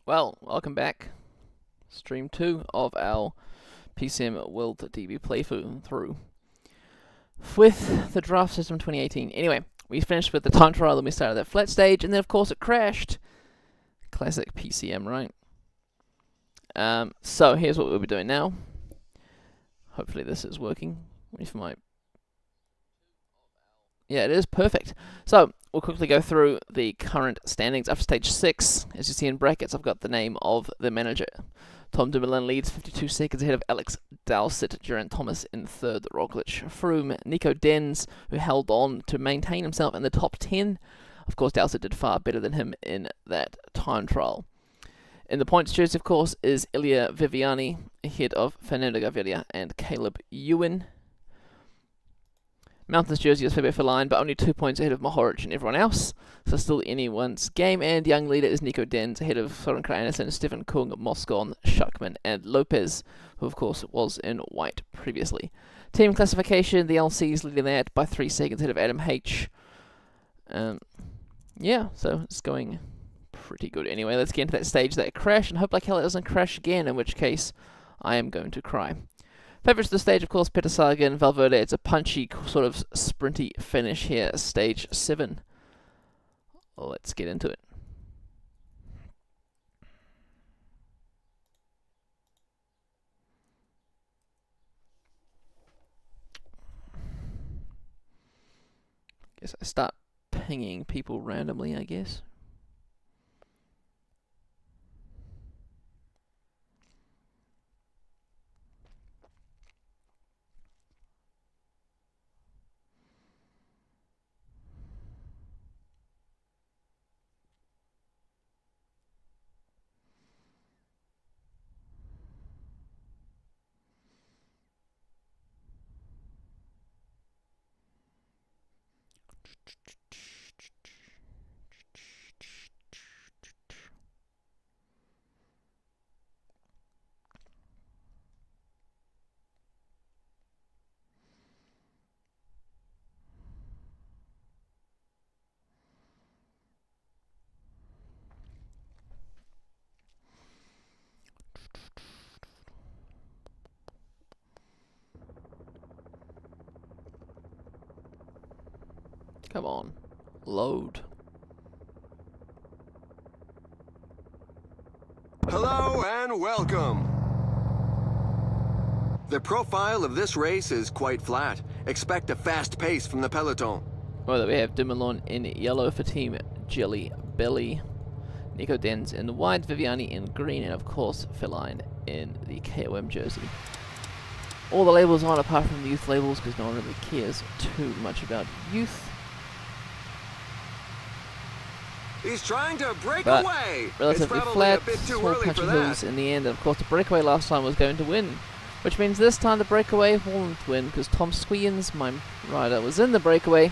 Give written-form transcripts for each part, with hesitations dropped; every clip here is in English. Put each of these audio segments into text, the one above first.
Well, welcome back. Stream 2 of our PCMWorld WDB playthrough with the draft system 2018. Anyway, we finished with the time trial, then we started that flat stage, and then of course it crashed. Classic PCM, right? So here's what we'll be doing now. Hopefully this is working. Wait for my... Yeah, it is perfect. So we'll quickly go through the current standings after stage 6. As you see in brackets, I've got the name of the manager. Tom Dumoulin leads 52 seconds ahead of Alex Dowsett, Geraint Thomas in third, Roglic, Froome, Nico Denz, who held on to maintain himself in the top 10. Of course, Dowsett did far better than him in that time trial. In the points jersey, of course, is Ilya Viviani ahead of Fernando Gaviria and Caleb Ewan. Mountains jersey is Fabio Feline, but only 2 points ahead of Mohoric and everyone else, so still anyone's game. And young leader is Nico Denz ahead of Søren Kragh Andersen, Stefan Kung, Moscon, Schuckman, and Lopez, who of course was in white previously. Team classification, the LC is leading that by 3 seconds ahead of Adam H. Yeah, so it's going pretty good. Anyway, let's get into that stage that crashed, and hope like hell it doesn't crash again, in which case I am going to cry. Favourites of the stage, of course, Peter Sagan, Valverde. It's a punchy, sort of sprinty finish here, stage 7. Let's get into it. Guess I start pinging people randomly, I guess. Come on, load. Hello and welcome. The profile of this race is quite flat. Expect a fast pace from the peloton. Well, we have Dumoulin in yellow for Team Jelly Belly, Nico Denz in white, Viviani in green, and of course Feline in the KOM jersey. All the labels on apart from the youth labels, because no one really cares too much about youth. He's trying to break But away. relatively it's flat, a bit too small early punchy for hills that. in the end, and of course the breakaway last time was going to win, which means this time the breakaway won't win, because Tom Squeans, my rider, was in the breakaway,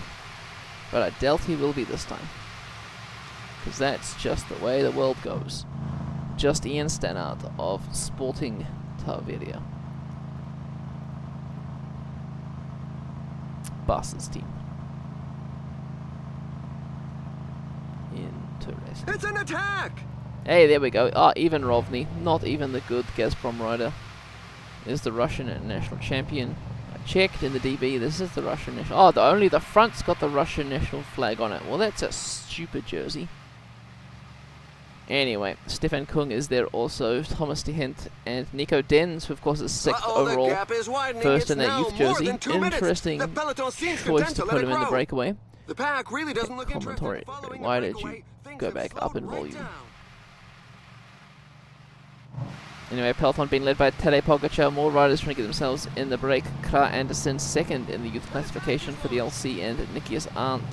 but I doubt he will be this time, because that's just the way the world goes. Just Ian Stannard of Sporting Taveria. Bastards team. It's an attack! Hey, there we go. Ah, even Rovny, not even the good Gazprom rider, is the Russian national champion. I checked in the DB, this is the Russian national... Oh, only the front's got the Russian national flag on it. Well, that's a stupid jersey. Anyway, Stefan Kung is there also, Thomas de Hint, and Nico Denz, who of course is 6th overall, the gap is widening. first It's in that now youth jersey. more than 2 Interesting minutes. The peloton seems choice content to let put it him in the grow. breakaway. The pack really doesn't look interested Commentary, in following why the did you breakaway. Things go have back up in slowed right volume? down. Anyway, peloton being led by Tadej Pogacar, more riders trying to get themselves in the break. Kragh Andersen 2nd in the youth classification for the LC, and Nikias Arndt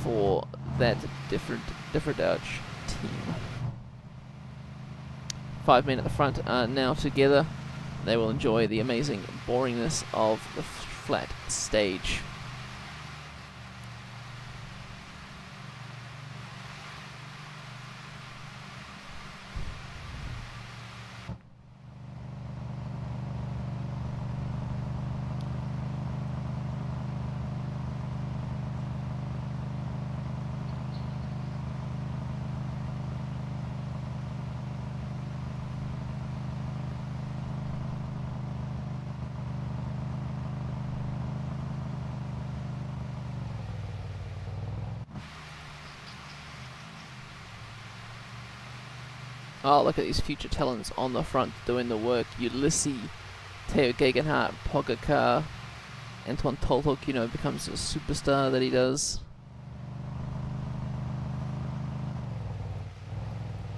for that different Dutch team. 5 men at the front are now together. They will enjoy the amazing boringness of the flat stage. Oh, look at these future talents on the front doing the work. Ulysses, Theo Gegenhardt, Pogacar, Antoine Toltok, you know, becomes a superstar that he does.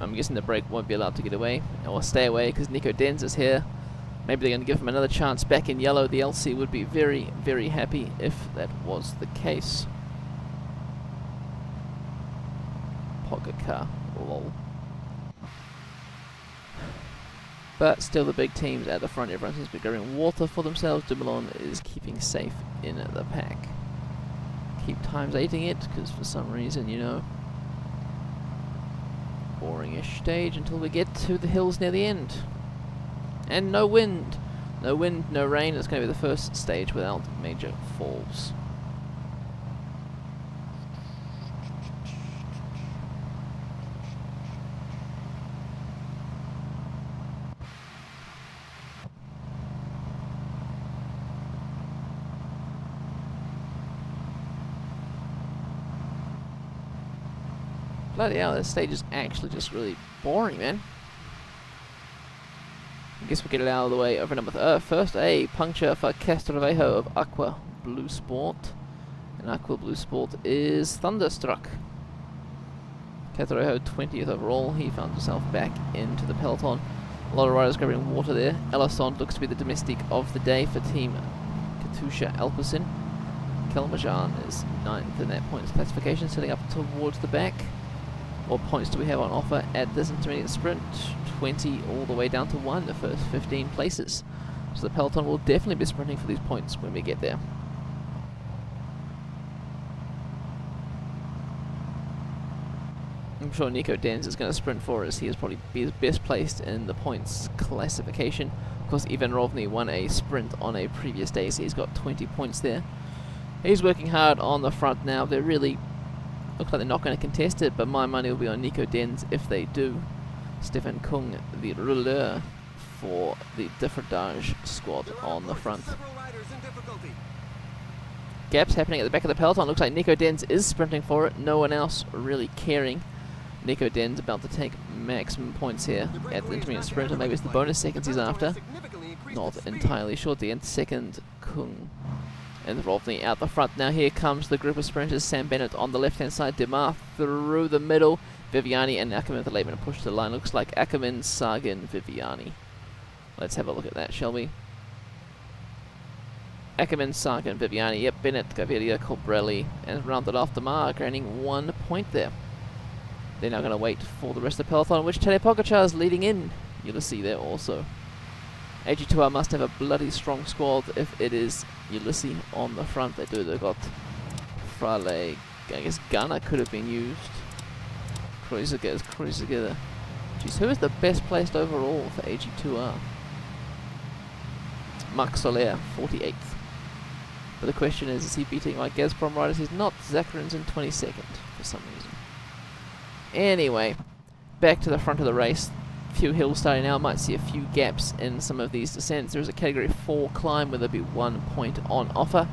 I'm guessing the break won't be allowed to get away, or stay away, because Nico Denz is here. Maybe they're going to give him another chance back in yellow. The LC would be very, very happy if that was the case. Pogacar, lol. But still the big teams at the front. Everyone seems to be grabbing water for themselves. Dumoulin is keeping safe in the pack. Keep times 8ing it, because for some reason, you know, boring-ish stage until we get to the hills near the end. And no wind. No wind, no rain. It's going to be the first stage without major falls. Bloody hell, this stage is actually just really boring, man. I guess we'll get it out of the way over number first, a puncture for Castroviejo of Aqua Blue Sport. And Aqua Blue Sport is thunderstruck. Castroviejo 20th overall, he found himself back into the peloton. A lot of riders grabbing water there. Ellison looks to be the domestic of the day for Team Katusha Alpecin. Kelmajan is 9th in that points classification, sitting up towards the back. What points do we have on offer at this intermediate sprint? 20 all the way down to 1, the first 15 places. So the peloton will definitely be sprinting for these points when we get there. I'm sure Nico Denz is going to sprint for us. He is probably best placed in the points classification. Of course, Ivan Rovny won a sprint on a previous day, so he's got 20 points there. He's working hard on the front now. They're really looks like they're not going to contest it, but my money will be on Nico Denz if they do. Stefan Kung, the rouleur for the Differdage squad on the front. Gaps happening at the back of the peloton. Looks like Nico Denz is sprinting for it. No one else really caring. Nico Denz about to take maximum points here at the intermediate sprint, or maybe it's the bonus seconds he's after. Not entirely sure. The second Kung and Rovny out the front. Now here comes the group of sprinters. Sam Bennett on the left-hand side, Demar through the middle, Viviani and Ackerman with the late minute push to the line. Looks like Ackerman, Sagan, Viviani. Let's have a look at that, shall we? Ackerman, Sagan, Viviani, yep, Bennett, Gaviria, Colbrelli, and rounded off Demar, gaining 1 point there. They're now going to wait for the rest of the peloton, which Tadej Pogacar is leading in. You'll see there also. AG2R must have a bloody strong squad if it is Ulysses on the front. They do. They've got Frale, I guess Gunner could have been used. Kreuziger. Jeez, who is the best placed overall for AG2R? Marc Soler, 48th. But the question is he beating like Gazprom riders? He's not. Zakharin's in 22nd for some reason. Anyway, back to the front of the race. Few hills starting out, might see a few gaps in some of these descents. There's a category 4 climb where there'll be 1 point on offer.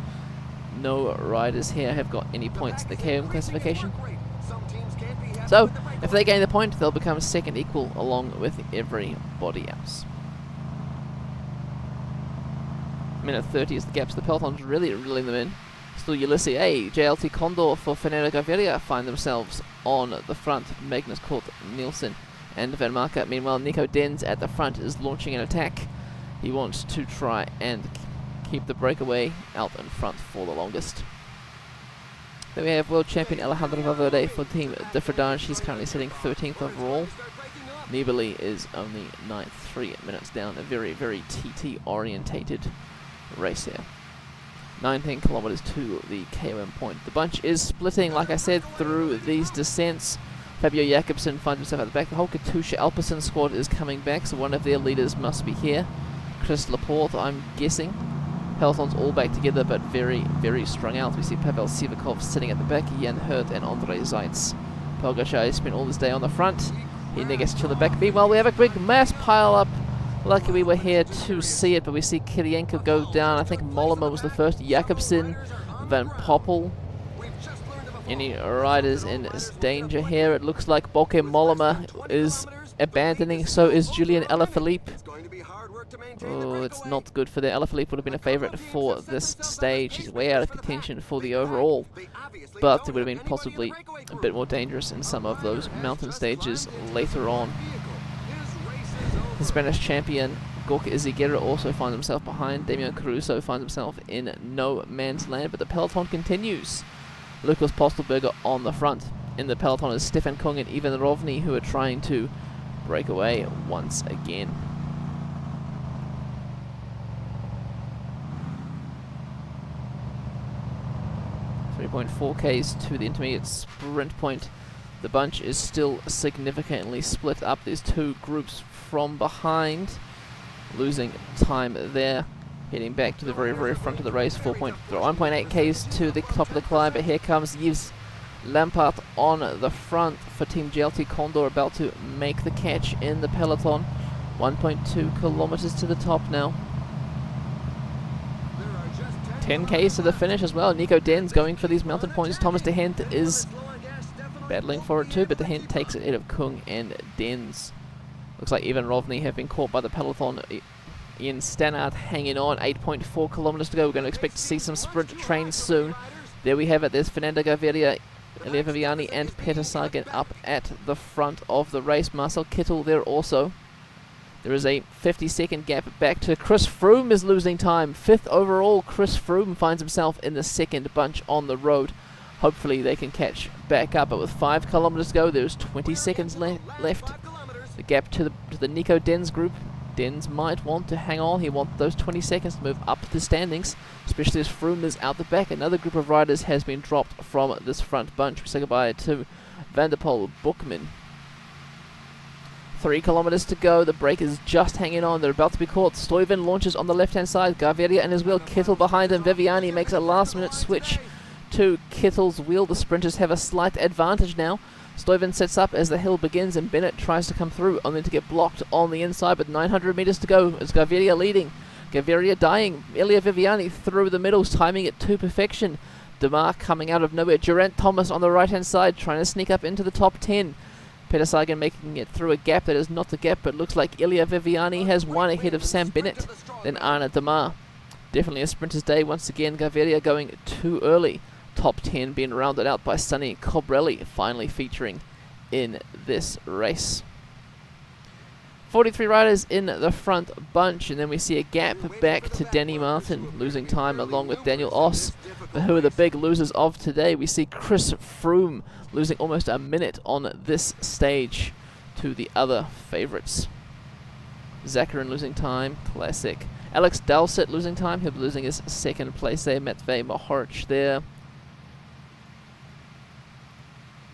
No riders here have got any points in the KOM classification. So, if they gain the point, they'll become second equal along with everybody else. Minute 30 is the gaps. The peloton's really reeling them in. Still Ulysses, JLT Condor for Fernando Gaviria find themselves on the front. Magnus Kort Nielsen and Van Marke. Meanwhile, Nico Denz at the front is launching an attack. He wants to try and keep the breakaway out in front for the longest. Then we have world champion Alejandro Valverde for Team Differdage. He's currently sitting 13th overall. Nibali is only 9th, 3 minutes down. A very, very TT orientated race here. 19 kilometers to the KOM point. The bunch is splitting, like I said, through these descents. Fabio Jakobsen finds himself at the back. The whole Katusha Alpecin squad is coming back, so one of their leaders must be here. Chris Laporte, I'm guessing. Peloton's all back together, but very, very strung out. We see Pavel Sivakov sitting at the back, Jan Hurt and Andrei Zeitz. Pogacar spent all this day on the front. He now gets to the back. Meanwhile, we have a big mass pile up. Lucky we were here to see it, but we see Kirienko go down. I think Mollema was the first. Jakobsen, Van Poppel. Any riders in danger here? It looks like Bokeh Mollema is abandoning. So is Julian Alaphilippe. It's going to be hard work to maintain the Oh, it's breakaway. not good for there. Alaphilippe would have been a favourite for this stage. He's way out of contention for the overall, but it would have been possibly a bit more dangerous in some of those mountain stages later on. The Spanish champion Gorka Iziguirre also finds himself behind. Damian Caruso finds himself in no man's land, but the peloton continues. Lucas Postelberger on the front. In the peloton is Stefan Kung and Ivan Rovny, who are trying to break away once again. 3.4 Ks to the intermediate sprint point. The bunch is still significantly split up. There's two groups from behind, losing time there. Heading back to the very, very front of the race. 1.8 Ks to the top of the climb, but here comes Yves Lampard on the front for Team GLT Condor, about to make the catch in the peloton. 1.2 kilometers to the top now. 10 Ks to the finish as well. Nico Den's going for these mountain points. Thomas de Hent is battling for it too, but de Hent takes it ahead of Kung and Dens. Looks like Ivan Rovny have been caught by the peloton. Ian Stannard hanging on. 8.4 kilometers to go. We're going to expect to see some sprint trains soon. There we have it. There's Fernando Gaviria, Elia Viviani and Peter Sagan up at the front of the race. Marcel Kittel there also. There is a 50-second gap back to Chris Froome is losing time. 5th overall, Chris Froome finds himself in the second bunch on the road. Hopefully they can catch back up, but with 5 kilometers to go, there's 20 seconds left. The gap to the Nico Dens group. Dens might want to hang on. He wants those 20 seconds to move up the standings, especially as Froome is out the back. Another group of riders has been dropped from this front bunch. We say goodbye to Van der Poel Bookman. 3 kilometers to go. The break is just hanging on. They're about to be caught. Stuyven launches on the left-hand side. Gaviria and his wheel. Kittel behind him. Viviani makes a last-minute switch to Kittel's wheel. The sprinters have a slight advantage now. Stuyven sets up as the hill begins, and Bennett tries to come through, only to get blocked on the inside. But 900 meters to go. Is Gaviria leading? Gaviria dying. Elia Viviani through the middles, timing it to perfection. Demar coming out of nowhere. Geraint Thomas on the right-hand side, trying to sneak up into the top 10. Peter Sagan making it through a gap that is not the gap, but looks like Elia Viviani has won ahead of Sam Bennett, then Arna Demar. Definitely a sprinter's day once again. Gaviria going too early. Top 10 being rounded out by Sonny Colbrelli, finally featuring in this race. 43 riders in the front bunch, and then we see a gap back to Danny Martin, losing time along with Daniel Oss. But who are the big losers of today? We see Chris Froome losing almost a minute on this stage to the other favourites. Zakarin losing time, classic. Alex Dowsett losing time, he'll be losing his second place there. Matvey Mohoric there.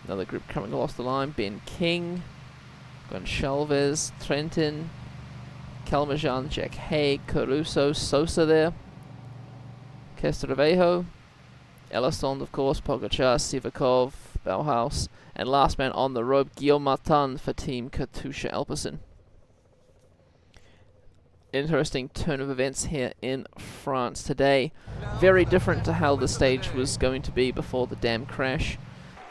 Another group coming across the line. Ben King, Gonçalves, Trentin, Calmejean, Jack Haig, Caruso, Sosa there. Castroviejo, Ellison, of course, Pogacar, Sivakov, Bauhaus, and last man on the rope, Guillaume Martin for Team Katusha Alpecin. Interesting turn of events here in France today. Very different to how the stage was going to be before the dam crash.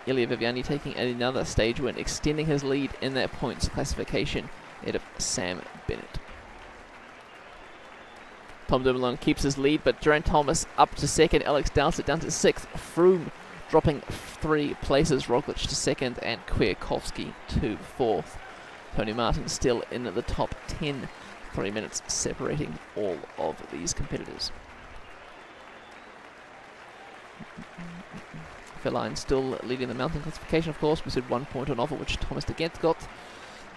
Elia Viviani taking another stage win, extending his lead in that points classification ahead of Sam Bennett. Tom Dumoulin keeps his lead, but Geraint Thomas up to second, Alex Dowsett down to 6th, Froome dropping 3 places, Roglic to 2nd, and Kwiatkowski to 4th. Tony Martin still in the top 10, 3 minutes separating all of these competitors. Feline still leading the mountain classification, of course. We said 1 point on offer, which Thomas de Gent got.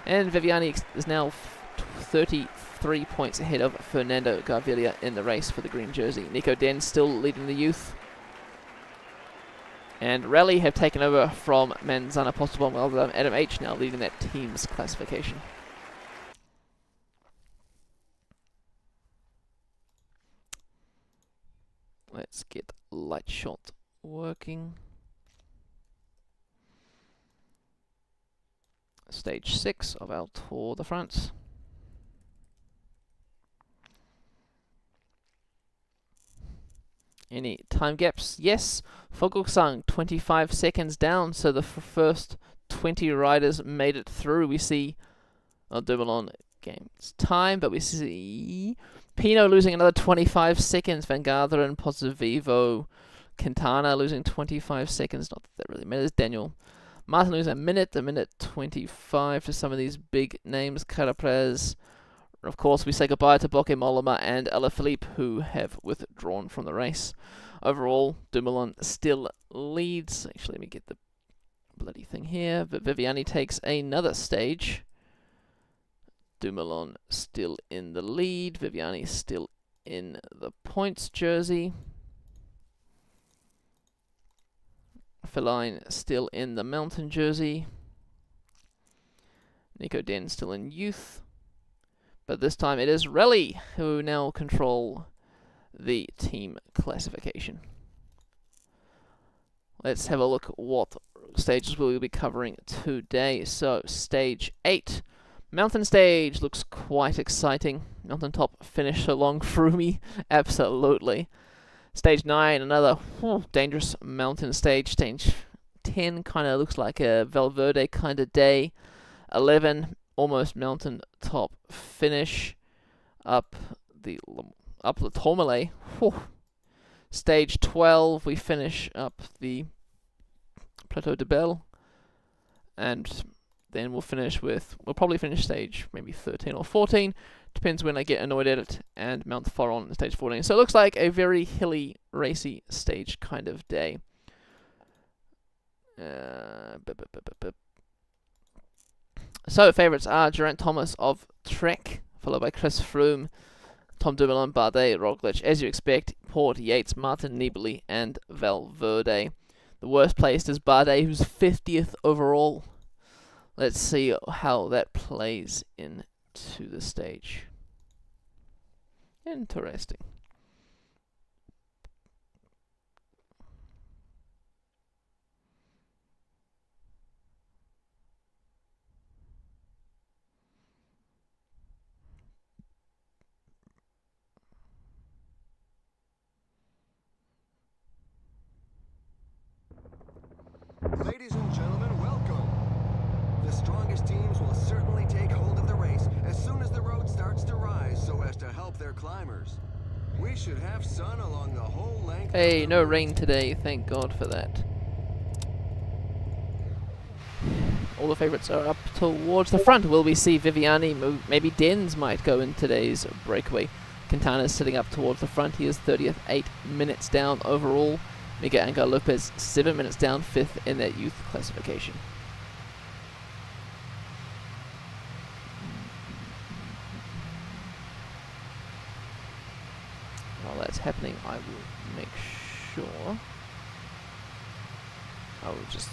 And Viviani is now 33 points ahead of Fernando Gaviria in the race for the green jersey. Nico Den still leading the youth. And Rally have taken over from Manzana Postobon, while Adam H now leading that team's classification. Let's get light shot working. Stage 6 of our Tour de France. Any time gaps? Yes. Fuglsang 25 seconds down, so the first 20 riders made it through. We see Dumoulin gains time, but we see Pino losing another 25 seconds. Van Garderen, Pozzovivo, Quintana losing 25 seconds. Not that that really matters. Daniel Martin losing a minute 25 to some of these big names. Carapaz. Of course, we say goodbye to Bocke Mollema and Alaphilippe, who have withdrawn from the race. Overall, Dumoulin still leads. Actually, let me get the bloody thing here. But Viviani takes another stage. Dumoulin still in the lead. Viviani still in the points jersey. Feline still in the mountain jersey. Nico Den still in youth. But this time it is Rally who now control the team classification. Let's have a look what stages we'll be covering today. So, stage 8. Mountain stage looks quite exciting. Mountaintop finish so long through me. Absolutely. Stage 9, another dangerous mountain stage. Stage 10 kind of looks like a Valverde kind of day. 11, almost mountain top finish. Up the Tourmalet. Stage 12, we finish up the Plateau de Belle. And then we'll probably finish stage maybe 13 or 14. Depends when I get annoyed at it, and Mount Foron in stage 14. So it looks like a very hilly, racy stage kind of day. So favourites are Geraint Thomas of Trek, followed by Chris Froome, Tom Dumoulin, Bardet, Roglic, as you expect, Port, Yates, Martin, Nibali, and Valverde. The worst placed is Bardet, who's 50th overall. Let's see how that plays into the stage. Interesting. Ladies and gentlemen, welcome. The strongest teams will certainly take hold of the race as soon as the road starts to rise so as to help their climbers. We should have sun along the whole length. Hey, no rain today, thank God for that. All the favourites are up towards the front. Will we see Viviani? Maybe Dens might go in today's breakaway. Quintana's sitting up towards the front. He is 30th, 8 minutes down overall. Miguel Angel Lopez, 7 minutes down, 5th in that youth classification. While that's happening, I will make sure I will just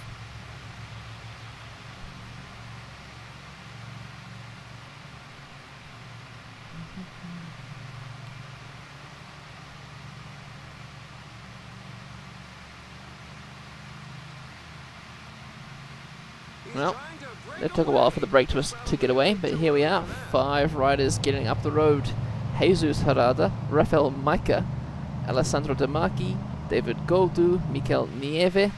well, it took a while for the brake to get away, but here we are. 5 riders getting up the road. Jesus Harada, Rafael Maica, Alessandro De Marchi, David Goldu, Mikel Nieve.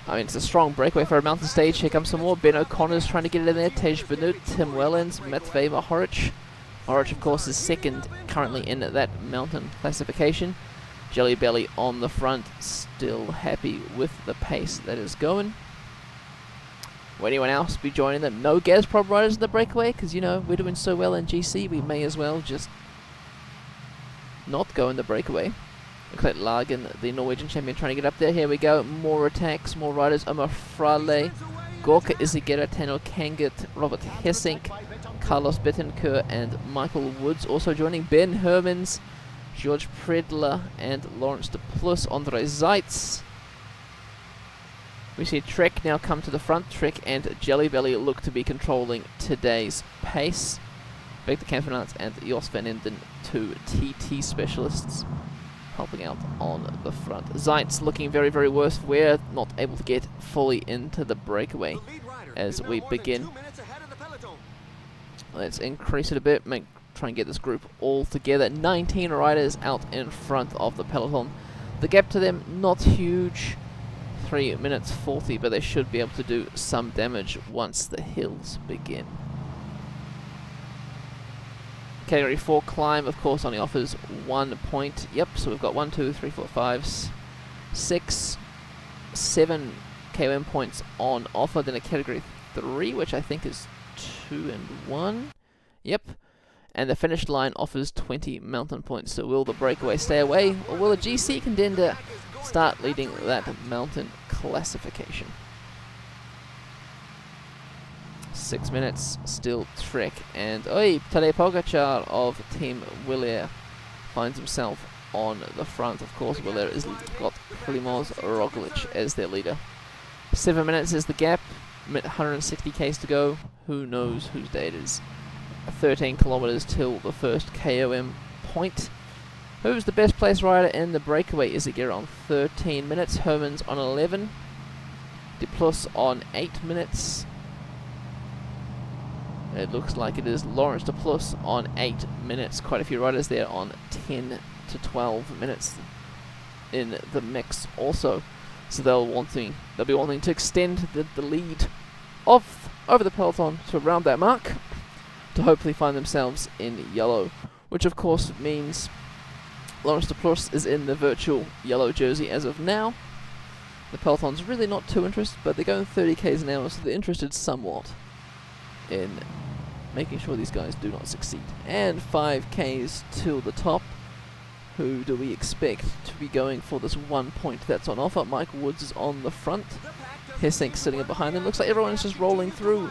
I mean, it's a strong breakaway for a mountain stage. Here comes some more. Ben O'Connor's trying to get it in there. Tej Benut, Tim Wellens, Matvey Mohoric. Mohoric, of course, is second currently in that mountain classification. Jelly Belly on the front, still happy with the pace that is going. Will anyone else be joining them? No Gazprom riders in the breakaway, because, you know, we're doing so well in GC, we may as well just not go in the breakaway. Looks like Lagen, the Norwegian champion, trying to get up there. Here we go. More attacks, more riders. Omar Frale, Gorka Izagera, Tano Kangat, Robert Hessink, Carlos Betancourt, and Michael Woods. Also joining Ben Hermans, George Predler, and Lawrence de Plus, Andre Zeitz. We see Trek now come to the front. Trek and Jelly Belly look to be controlling today's pace. Victor Campenarts and Jos van Enden, 2 TT specialists, helping out on the front. Zeitz looking very, very worse. We're not able to get fully into the breakaway as we begin. Let's increase it a bit, try and get this group all together. 19 riders out in front of the peloton. The gap to them, not huge. 3 minutes 40, but they should be able to do some damage once the hills begin. Category 4 climb, of course, only offers 1 point. Yep, so we've got 1, 2, 3, 4, 5, 6, 7 KOM points on offer. Then a Category 3, which I think is 2 and 1. Yep. And the finish line offers 20 mountain points. So will the breakaway stay away, or will a GC contender start leading that mountain classification? 6 minutes, still Trek, and Tadej Pogacar of Team Willer finds himself on the front. Of course, Willer has got Primoz Roglic as their leader. 7 minutes is the gap, 160 k's to go. Who knows whose day it is? 13 kilometers till the first KOM point. Who's the best place rider in the breakaway? Is it Gera on 13 minutes? Hermans on 11. De Plus on 8 minutes. It looks like it is Lawrence De Plus on 8 minutes. Quite a few riders there on 10 to 12 minutes in the mix also. So they'll be wanting to extend the lead over the peloton to around that mark, to hopefully find themselves in yellow, which of course means Lawrence De Plus is in the virtual yellow jersey as of now. The peloton's really not too interested, but they're going 30 k's an hour, so they're interested somewhat in making sure these guys do not succeed. And 5 k's till the top. Who do we expect to be going for this 1 point that's on offer? Michael Woods is on the front. Hessink sitting up behind them. Looks like everyone's just rolling through.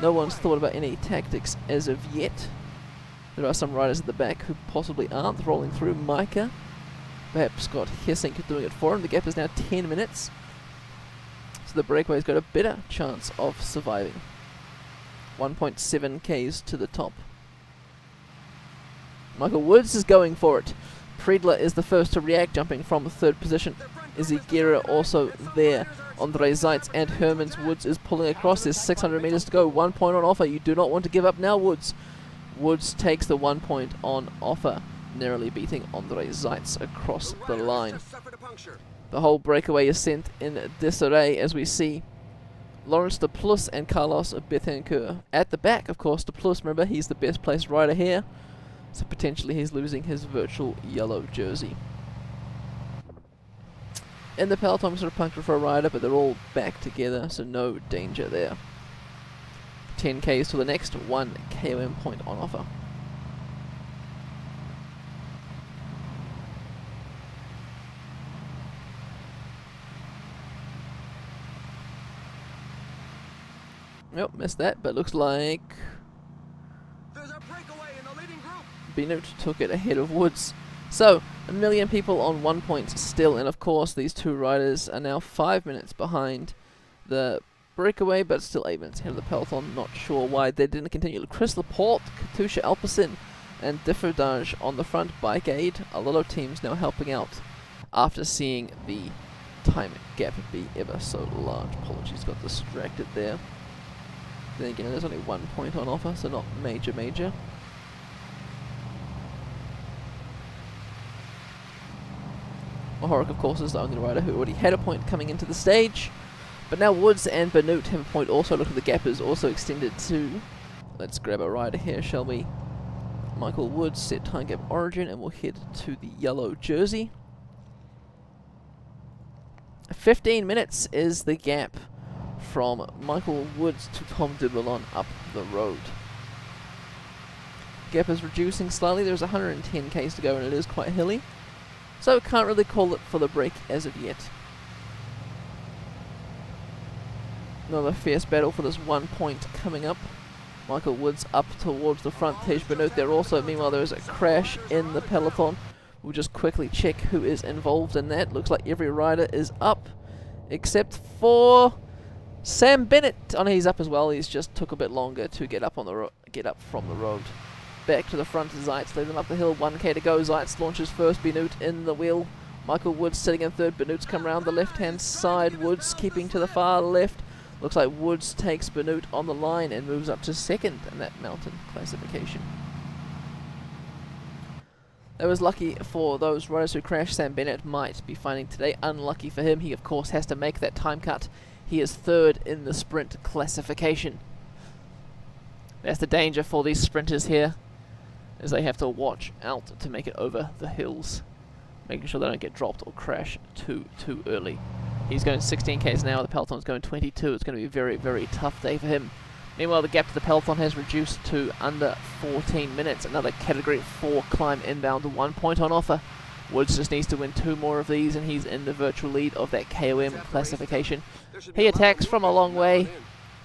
No one's thought about any tactics as of yet. There are some riders at the back who possibly aren't rolling through. Micah, perhaps got Hessink doing it for him. The gap is now 10 minutes. So the breakaway's got a better chance of surviving. 1.7 k's to the top. Michael Woods is going for it. Predler is the first to react, jumping from third position. Izzy Guerra also there. Andre Zeitz and Hermans. Woods is pulling across. There's 600 meters to go. 1 point on offer. You do not want to give up now, Woods. Woods takes the 1 point on offer, narrowly beating Andre Zeitz across the line. The whole breakaway is sent in disarray as we see Lawrence De Plus and Carlos Betancourt at the back. Of course, De Plus, remember, he's the best placed rider here, so potentially he's losing his virtual yellow jersey. In the peloton, sort of punctured for a rider, but they're all back together, so no danger there. 10 k's to the next, 1 KOM point on offer. Nope, missed that, but looks like There's a breakaway in the leading group. Benoot took it ahead of Woods. So, 1 million people on 1 point still, and of course these two riders are now 5 minutes behind the breakaway, but still 8 minutes ahead of the peloton. Not sure why they didn't continue. Chris Laporte, Katusha Alpecin, and Differdage on the front. Bike Aid, a lot of teams now helping out after seeing the time gap be ever so large. Apologies, got distracted there. Then again, there's only 1 point on offer, so not major. Mohoric, of course, is the only rider who already had a point coming into the stage. But now Woods and Benoot have a point also. Look at the gap is also extended to... Let's grab a rider here, shall we? Michael Woods, set time gap origin, and we'll head to the yellow jersey. 15 minutes is the gap from Michael Woods to Tom Dumoulin up the road. Gap is reducing slightly. There's 110 k's to go and it is quite hilly, so can't really call it for the break as of yet. Another fierce battle for this 1 point coming up. Michael Woods up towards the front. Tej Benoot there also. Meanwhile, there is a crash in the peloton. We'll just quickly check who is involved in that. Looks like every rider is up except for Sam Bennett. Oh no, he's up as well. He's just took a bit longer to get up on the get up from the road. Back to the front, Zeitz lead them up the hill. 1k to go. Zeitz launches first. Benoot in the wheel. Michael Woods sitting in third. Benoot's come around the left-hand side. Woods keeping to the far left. Looks like Woods takes Benoot on the line and moves up to second in that mountain classification. That was lucky for those riders who crashed. Sam Bennett might be finding today unlucky for him. He, of course, has to make that time cut. He is third in the sprint classification. That's the danger for these sprinters here. as they have to watch out to make it over the hills, making sure they don't get dropped or crash too early. He's going 16 k's an hour, the peloton's going 22. It's going to be a very, very tough day for him. Meanwhile, the gap to the peloton has reduced to under 14 minutes. Another Category 4 climb inbound, 1 point on offer. Woods just needs to win 2 more of these, and he's in the virtual lead of that KOM classification. He attacks from a long way,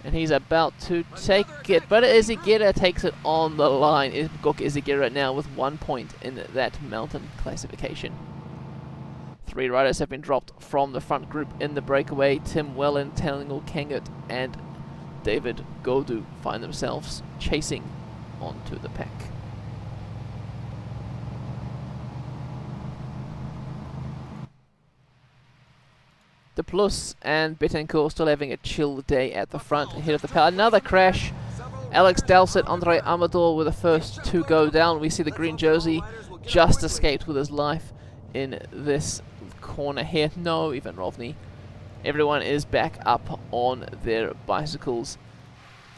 and he's about to take it, but Izagirre takes it on the line. Izagirre now with 1 point in that mountain classification. 3 riders have been dropped from the front group in the breakaway. Tim Wellen, Talingal Kangut, and David Godu find themselves chasing onto the pack. De Plus and Betancourt still having a chill day at the front ahead of the pack. Another crash. Alex Dowsett, Andre Amador were the first to go down. We see the green jersey just escaped with his life in this corner here. No, Ivan Rovny. Everyone is back up on their bicycles.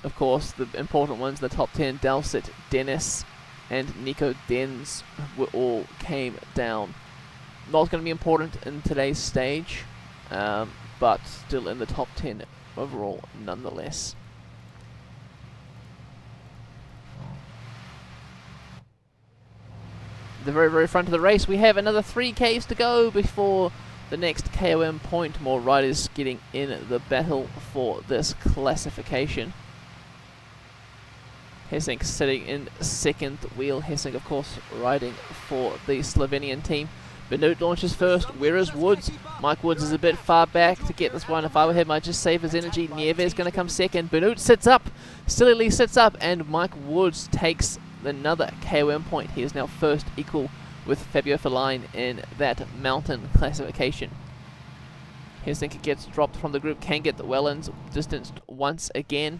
Of course, the important ones, the top 10, Dowsett, Dennis, and Nico Denz, all came down. Not going to be important in today's stage, but still in the top 10 overall nonetheless. The very, very front of the race, we have another 3 Ks to go before the next KOM point. More riders getting in the battle for this classification. Hessink sitting in second wheel. Hessink, of course, riding for the Slovenian team. Benoot launches first. Where is Woods? Mike Woods is a bit far back to get this one. If I were him, I'd just save his energy. Nieves going to come second. Benoot sits up. Silly sits up, and Mike Woods takes another KOM point. He is now first, equal with Fabio Feline in that mountain classification. Hessink gets dropped from the group. Kangut, the Wellens distanced once again.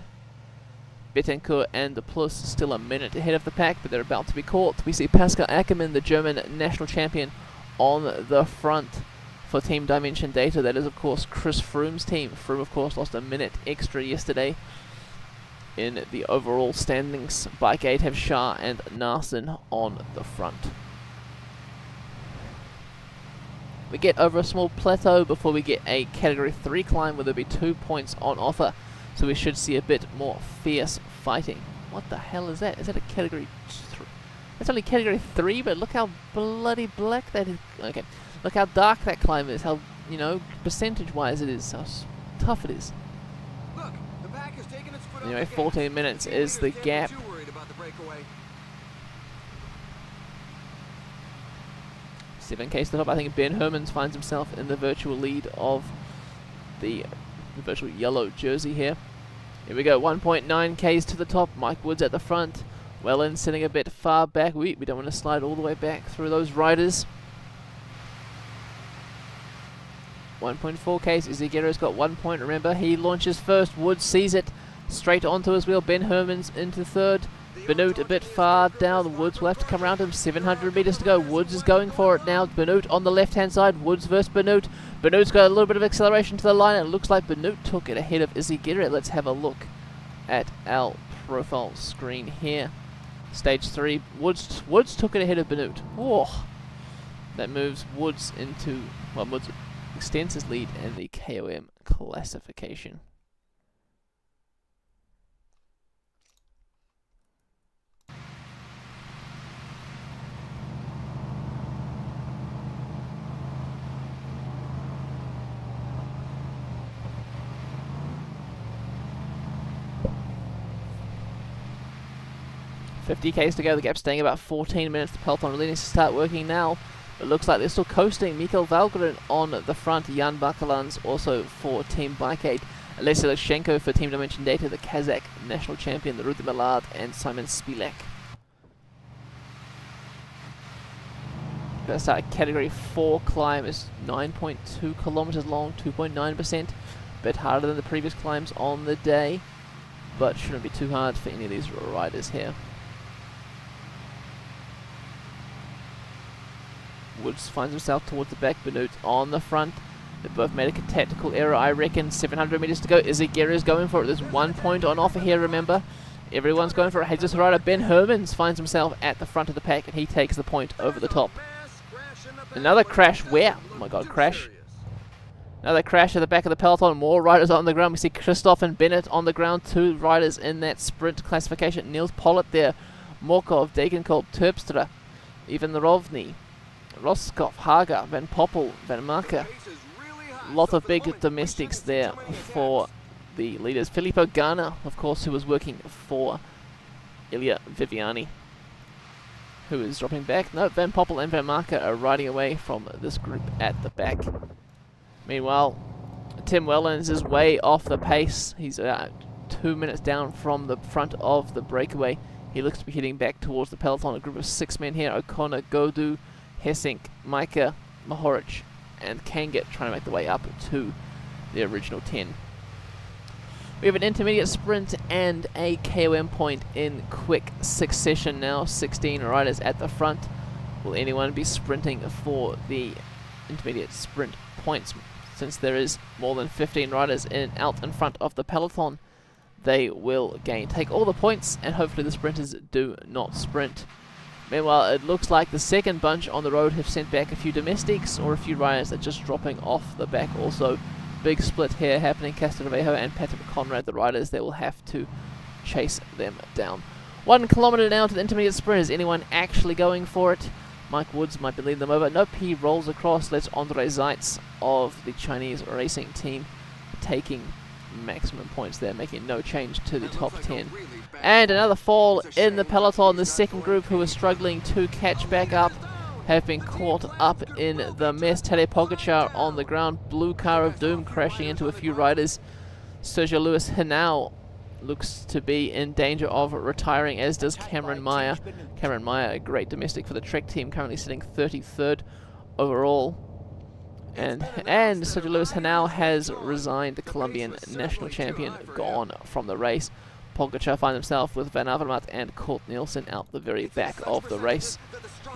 Betancourt and the Plus still a minute ahead of the pack, but they're about to be caught. We see Pascal Ackermann, the German national champion, on the front for Team Dimension Data. That is, of course, Chris Froome's team. Froome, of course, lost a minute extra yesterday in the overall standings. Bike 8 have Shah and Narsen on the front. We get over a small plateau before we get a Category 3 climb where there'll be 2 points on offer. So we should see a bit more fierce fighting. What the hell is that? Is that a Category 3? It's only Category 3, but look how bloody black that is. Okay, look how dark that climb is. How, you know, percentage-wise it is. How tough it is. Look, the pack has taken its foot off Anyway, the gas. 14 minutes is the gap. Too worried about the breakaway. 7K to the top. I think Ben Hermans finds himself in the virtual lead of the virtual yellow jersey here. Here we go, 1.9 Ks to the top. Mike Woods at the front. Wellen sitting a bit far back. We don't want to slide all the way back through those riders. 1.4 Ks. Izagirre's got 1 point. Remember, he launches first. Woods sees it straight onto his wheel. Ben Hermans into third. Benoot a bit far down. Woods will have to come around him. 700 meters to go. Woods is going for it now. Benoot on the left-hand side. Woods versus Benoot. Benoot's got a little bit of acceleration to the line. It looks like Benoot took it ahead of Izagirre. Let's have a look at our profile screen here. Stage 3. Woods took it ahead of Benoot. Oh, that moves Woods into, well, Woods extends his lead in the KOM classification. $50Ks to go, the gap's staying about 14 minutes. The peloton really needs to start working now. It looks like they're still coasting. Mikhail Valgren on the front. Jan Bakalans also for Team Bike 8. Alessia Lushenko for Team Dimension Data, the Kazakh national champion, the Rudy Millard, and Simon Spilek. Gonna start a Category 4 climb. Is 9.2 kilometers long, 2.9%. Bit harder than the previous climbs on the day, but shouldn't be too hard for any of these riders here. Woods finds himself towards the back. Benoot on the front. They both made a tactical error, I reckon. 700 meters to go. Izagirre is going for it. There's 1 point on offer here, remember. Everyone's going for a Jesus rider. Ben Hermans finds himself at the front of the pack, and he takes the point over the top. Another crash. Where? Oh my god, crash. Another crash at the back of the peloton. More riders on the ground. We see Christoph and Bennett on the ground. 2 riders in that sprint classification. Niels Pollitt there. Morkov, Degenkolb, Terpstra, Ivan Rovny, Roskopf, Hager, Van Poppel, Van Marker. Lot of big domestics there for the leaders. Filippo Ganna, of course, who was working for Ilya Viviani, who is dropping back. No, Van Poppel and Van Marker are riding away from this group at the back. Meanwhile, Tim Wellens is way off the pace. He's 2 minutes down from the front of the breakaway. He looks to be heading back towards the peloton. A group of 6 men here. O'Connor, Godu, Hessink, Micah, Mahoric, and Kanget trying to make the way up to the original 10. We have an intermediate sprint and a KOM point in quick succession now. 16 riders at the front. Will anyone be sprinting for the intermediate sprint points? Since there is more than 15 riders out in front of the peloton, they will take all the points, and hopefully the sprinters do not sprint. Meanwhile, it looks like the second bunch on the road have sent back a few domestics or a few riders that are just dropping off the back also. Big split here happening. Castrovejo and Patrick Conrad, the riders, they will have to chase them down. 1 kilometer now to the intermediate sprint. Is anyone actually going for it? Mike Woods might be leading them over. Nope, he rolls across. Let's Andre Zeitz of the Chinese racing team taking maximum points there, making no change to the top 10. And another fall in the peloton. The second group, who was struggling to catch back up, have been caught up in the mess. Tadej Pogačar on the ground. Blue car of doom crashing into a few riders. Sergio Luis Henao looks to be in danger of retiring, as does Cameron Meyer. Cameron Meyer, a great domestic for the Trek team, currently sitting 33rd overall. And Sergio Luis Henao has resigned. The Colombian national champion gone from the race. Pogačar finds himself with Van Avermaet and Kurt Nielsen out the very back of the race.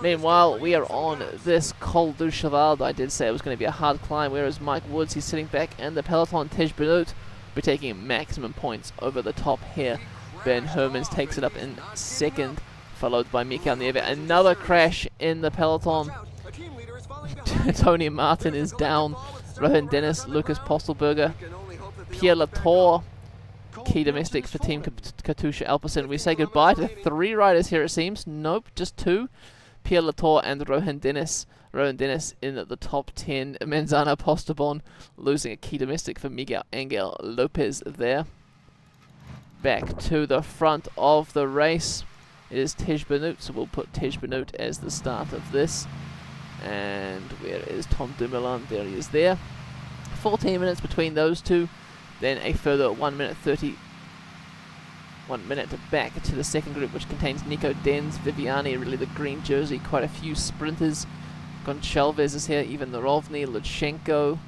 Meanwhile, we are on this Col du Cheval. I did say it was going to be a hard climb, whereas Mike Woods, he's sitting back, and the peloton, Tej Benoot, be taking maximum points over the top here. Ben Hermans takes it up in second, followed by Mikael Nieve. Another crash in the peloton. Tony Martin is down. Rohan Dennis, Lucas Postelberger, Pierre Latour, key domestic for Team Katusha Alpecin. We say goodbye to 3 riders here, it seems. Nope, just 2. Pierre Latour and Rohan Dennis. Rohan Dennis in the top 10. Manzano Postobon losing a key domestic for Miguel Angel Lopez there. Back to the front of the race. It is Tej Benoot, so we'll put Tej Benoot as the start of this. And where is Tom Dumoulin? There he is there. 14 minutes between those two. Then a further 1 minute 30. 1 minute back to the second group, which contains Nico Denz, Viviani, really the green jersey, quite a few sprinters. Goncalves is here, even Narovny, Lutsenko,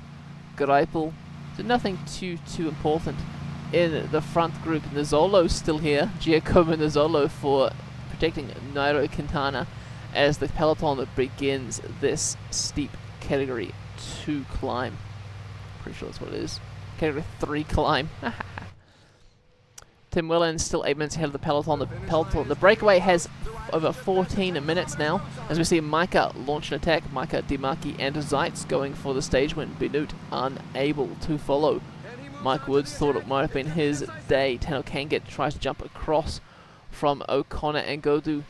Greipel. So nothing too important in the front group. Nizzolo's still here. Giacomo Nizzolo for protecting Nairo Quintana as the peloton begins this steep category 2 climb. Pretty sure that's what it is. Category 3 climb. Tim Wellens still 8 minutes ahead of the peloton. The breakaway has over 14 minutes now, as we see Micah launch an attack. Micah, Demarchi and Zeitz going for the stage win. Benoot unable to follow. Mike Woods thought it might have been his day. Tano Kanget tries to jump across from O'Connor and Godu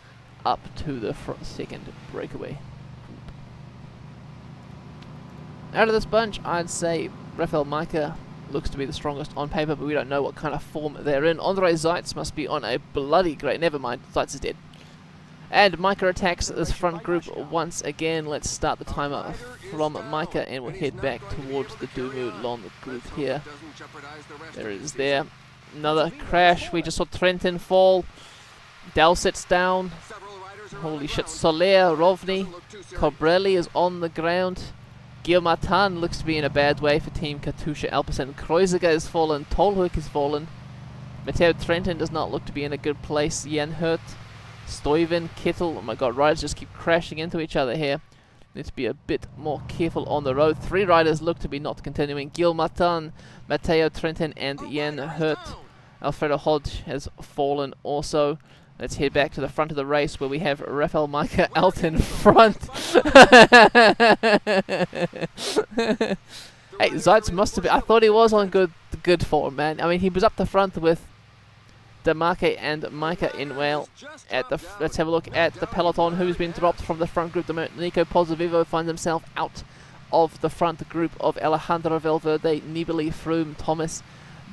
up to the second breakaway. Out of this bunch, I'd say Rafael Micah looks to be the strongest on paper, but we don't know what kind of form they're in. Andre Zeitz must be on a bloody great... Never mind, Zeitz is dead. And Micah attacks this front group once again. Let's start the timer from Micah, and we'll head back towards the Dumoulin group here. There it is there. Another crash. We just saw Trentin fall. Dal sits down. Holy shit. Soler, Rovny, Cobrelli is on the ground. Guilmartin looks to be in a bad way for Team Katusha Alpecin. Kreuziger is fallen. Tolhoek is fallen. Matteo Trentin does not look to be in a good place. Jan Hurt, Stuyven, Kittel. Oh my god, riders just keep crashing into each other here. Need to be a bit more careful on the road. 3 riders look to be not continuing. Guilmartin, Matteo Trentin and Jan Hurt. Alfredo Hodge has fallen also. Let's head back to the front of the race where we have Rafael Micah out in front. Hey, Zeitz must have been... I thought he was on good form, man. I mean, he was up the front with Demarque and Micah in whale. Let's have a look at the peloton, who's been dropped from the front group. Nico Pozzovivo finds himself out of the front group of Alejandro Valverde, Nibali, Froome, Thomas,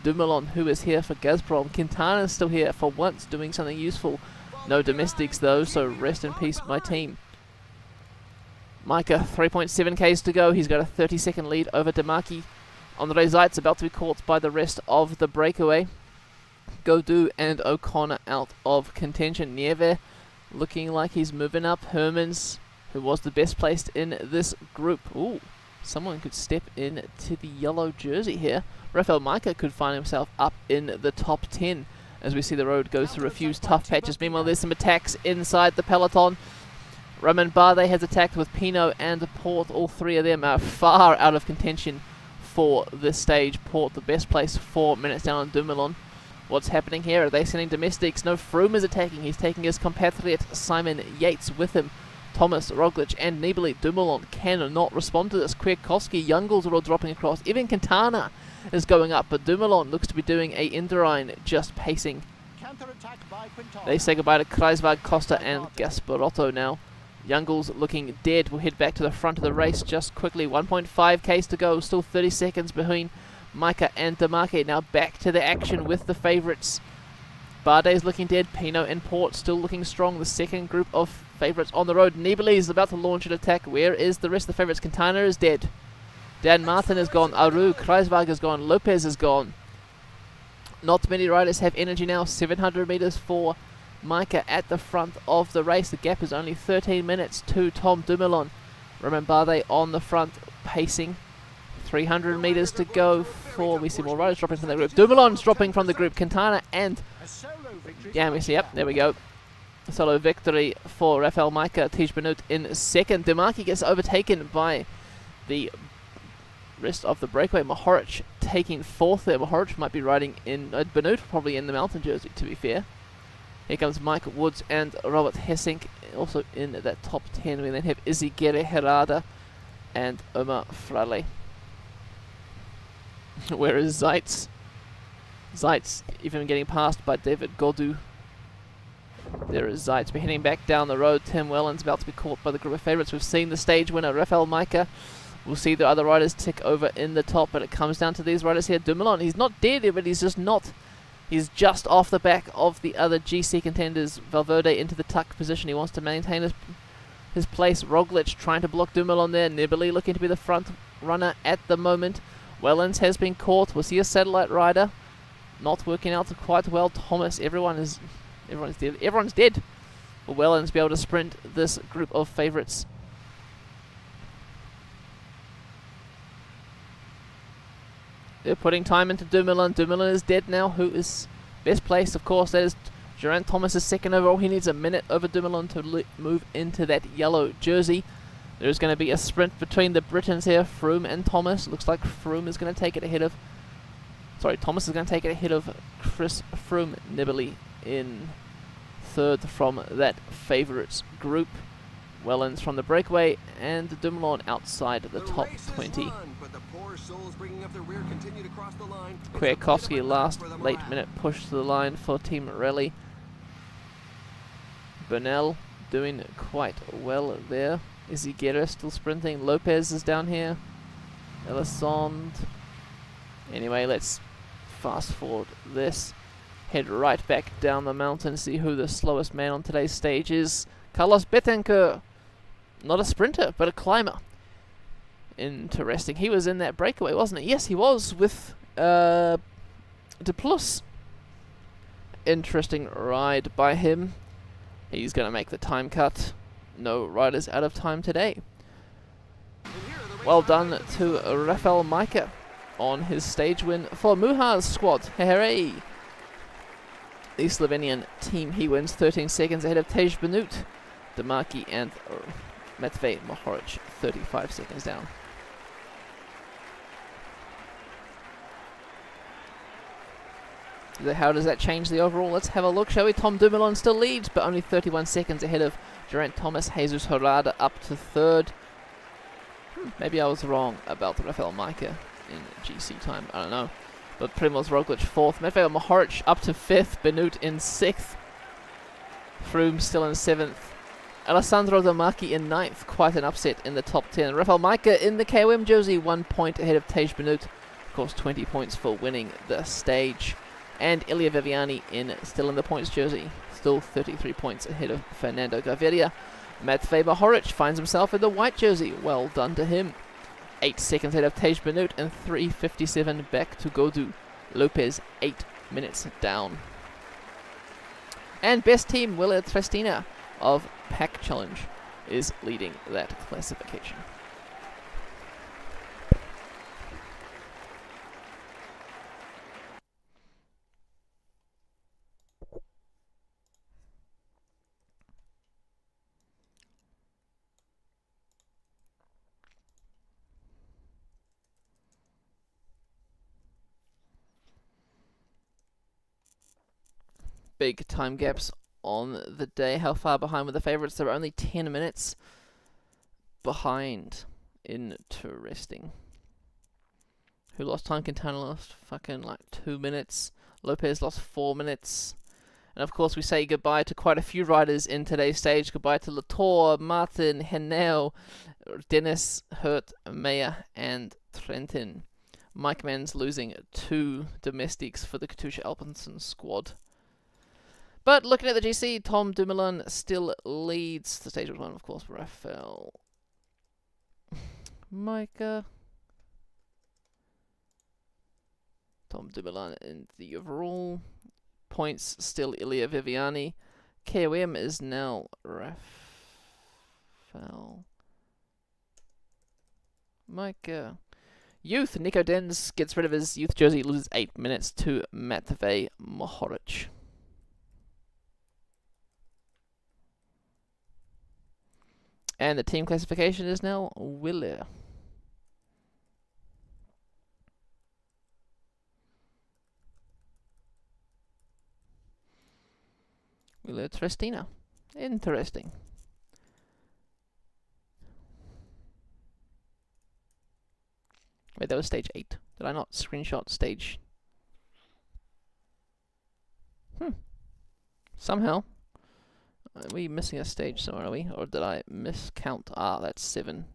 Dumoulin, who is here for Gazprom. Quintana's still here for once, doing something useful. No domestics though, so rest in peace, my team. Micah, 3.7 k's to go. He's got a 30-second lead over Demarque. Andre Zeitz about to be caught by the rest of the breakaway. Godou and O'Connor out of contention. Nieve looking like he's moving up. Hermans, who was the best placed in this group. Ooh, someone could step in to the yellow jersey here. Rafael Micah could find himself up in the top 10 as we see the road go through a few tough patches. Meanwhile, there's some attacks inside the peloton. Romain Bardet has attacked with Pinot and Port. All three of them are far out of contention for this stage. Port, the best place, 4 minutes down on Dumoulin. What's happening here? Are they sending domestics? No, Froome is attacking. He's taking his compatriot Simon Yates with him. Thomas, Roglic and Nibali. Dumoulin cannot respond to this. Kwiatkowski, Youngles are all dropping across. Even Quintana is going up, but Dumoulin looks to be doing a Indurain, just pacing. They say goodbye to Kreiswag, Costa and Gasparotto now. Youngles looking dead. We'll head back to the front of the race just quickly. 1.5 k's to go. Still 30 seconds between Micah and Demarque. Now back to the action with the favourites. Bardet's looking dead. Pinot and Port still looking strong. The second group of favourites on the road. Nibali is about to launch an attack. Where is the rest of the favourites? Quintana is dead. Dan Martin is gone. Aru, Kreiswag is gone. Lopez is gone. Not many riders have energy now. 700 metres for Micah at the front of the race. The gap is only 13 minutes to Tom Dumoulin. Romain Bardet on the front, pacing. 300 metres to go for... We see more riders dropping from the group. Dumoulin's dropping from the group. Quintana and... Yeah, we see, yep, there we go. Solo victory for Rafael Micah. Tej Benoot in second. Demarque gets overtaken by the rest of the breakaway. Mohoric taking fourth there. Mohoric might be riding in... Benoot probably in the mountain jersey, to be fair. Here comes Mike Woods and Robert Hessink, also in that top 10. We then have Izzy Gerrada and Omar Frale. Where is Zeitz? Zeitz even getting passed by David Godou. There is Zeitz. We're heading back down the road. Tim Whelan's about to be caught by the group of favourites. We've seen the stage winner, Rafael Micah. We'll see the other riders tick over in the top, but it comes down to these riders here. Dumoulin, he's not dead, but he's just not... He's just off the back of the other GC contenders. Valverde into the tuck position. He wants to maintain his place. Roglic trying to block Dumoulin there. Nibali looking to be the front runner at the moment. Wellens has been caught. Was he a satellite rider? Not working out quite well. Thomas, everyone's dead. Everyone's dead. Will Wellens be able to sprint this group of favourites? They're putting time into Dumoulin. Dumoulin is dead now. Who is best placed? Of course, that is Geraint Thomas is second overall. He needs a minute over Dumoulin to move into that yellow jersey. There's going to be a sprint between the Britons here, Froome and Thomas. Looks like Froome is going to take it ahead of... Sorry, Thomas is going to take it ahead of Chris Froome. Nibali in third from that favourites group. Wellens from the breakaway and Dumoulin outside the top 20. Kwiatkowski last late minute push to the line for Team Rally. Bernal doing quite well there. Izzy Guerra still sprinting. Lopez is down here. Elisond. Anyway, let's fast forward this. Head right back down the mountain, see who the slowest man on today's stage is. Carlos Betancourt. Not a sprinter, but a climber. Interesting. He was in that breakaway, wasn't he? Yes, he was with De Plus. Interesting ride by him. He's going to make the time cut. No riders out of time today. Well done to Rafael Micah on his stage win for Muha's squad. Hooray! The Slovenian team, he wins 13 seconds ahead of Tej Benoot, Demarque and Matvej Mohoric 35 seconds down. How does that change the overall? Let's have a look, shall we? Tom Dumoulin still leads, but only 31 seconds ahead of Geraint Thomas. Jesus Herrada up to third. Maybe I was wrong about Rafael Majka in GC time. I don't know. But Primoz Roglic fourth. Matej Mohoric up to fifth. Benoot in sixth. Froome still in seventh. Alessandro Damaki in ninth. Quite an upset in the top 10. Rafael Majka in the KOM jersey, 1 point ahead of Tej Benoot. Of course, 20 points for winning the stage. And Ilya Viviani still in the points jersey, still 33 points ahead of Fernando Gaviria. Matej Mohoric finds himself in the white jersey. Well done to him. 8 seconds ahead of Tej Benoot and 3:57 back to Godu. Lopez 8 minutes down. And best team, Willa Trestina of Pack Challenge, is leading that classification. Big time gaps on the day. How far behind were the favourites? They were only 10 minutes behind. Interesting. Who lost time? Quintana lost fucking like 2 minutes. Lopez lost 4 minutes. And of course we say goodbye to quite a few riders in today's stage. Goodbye to Latour, Martin, Henao, Dennis, Hurt, Meyer and Trentin. Mike Mann's losing 2 domestics for the Katusha Alpenson squad. But looking at the GC, Tom Dumoulin still leads. The stage was won, of course, Rafael Majka. Tom Dumoulin in the overall. Points still Ilya Viviani. KOM is now Rafael Majka. Youth, Nico Denz gets rid of his youth jersey, loses 8 minutes to Matej Mohoric. And the team classification is now Wille. Wille Trestina. Interesting. Wait, that was stage 8. Did I not screenshot stage? Somehow. Are we missing a stage somewhere, are we? Or did I miscount? Ah, that's 7.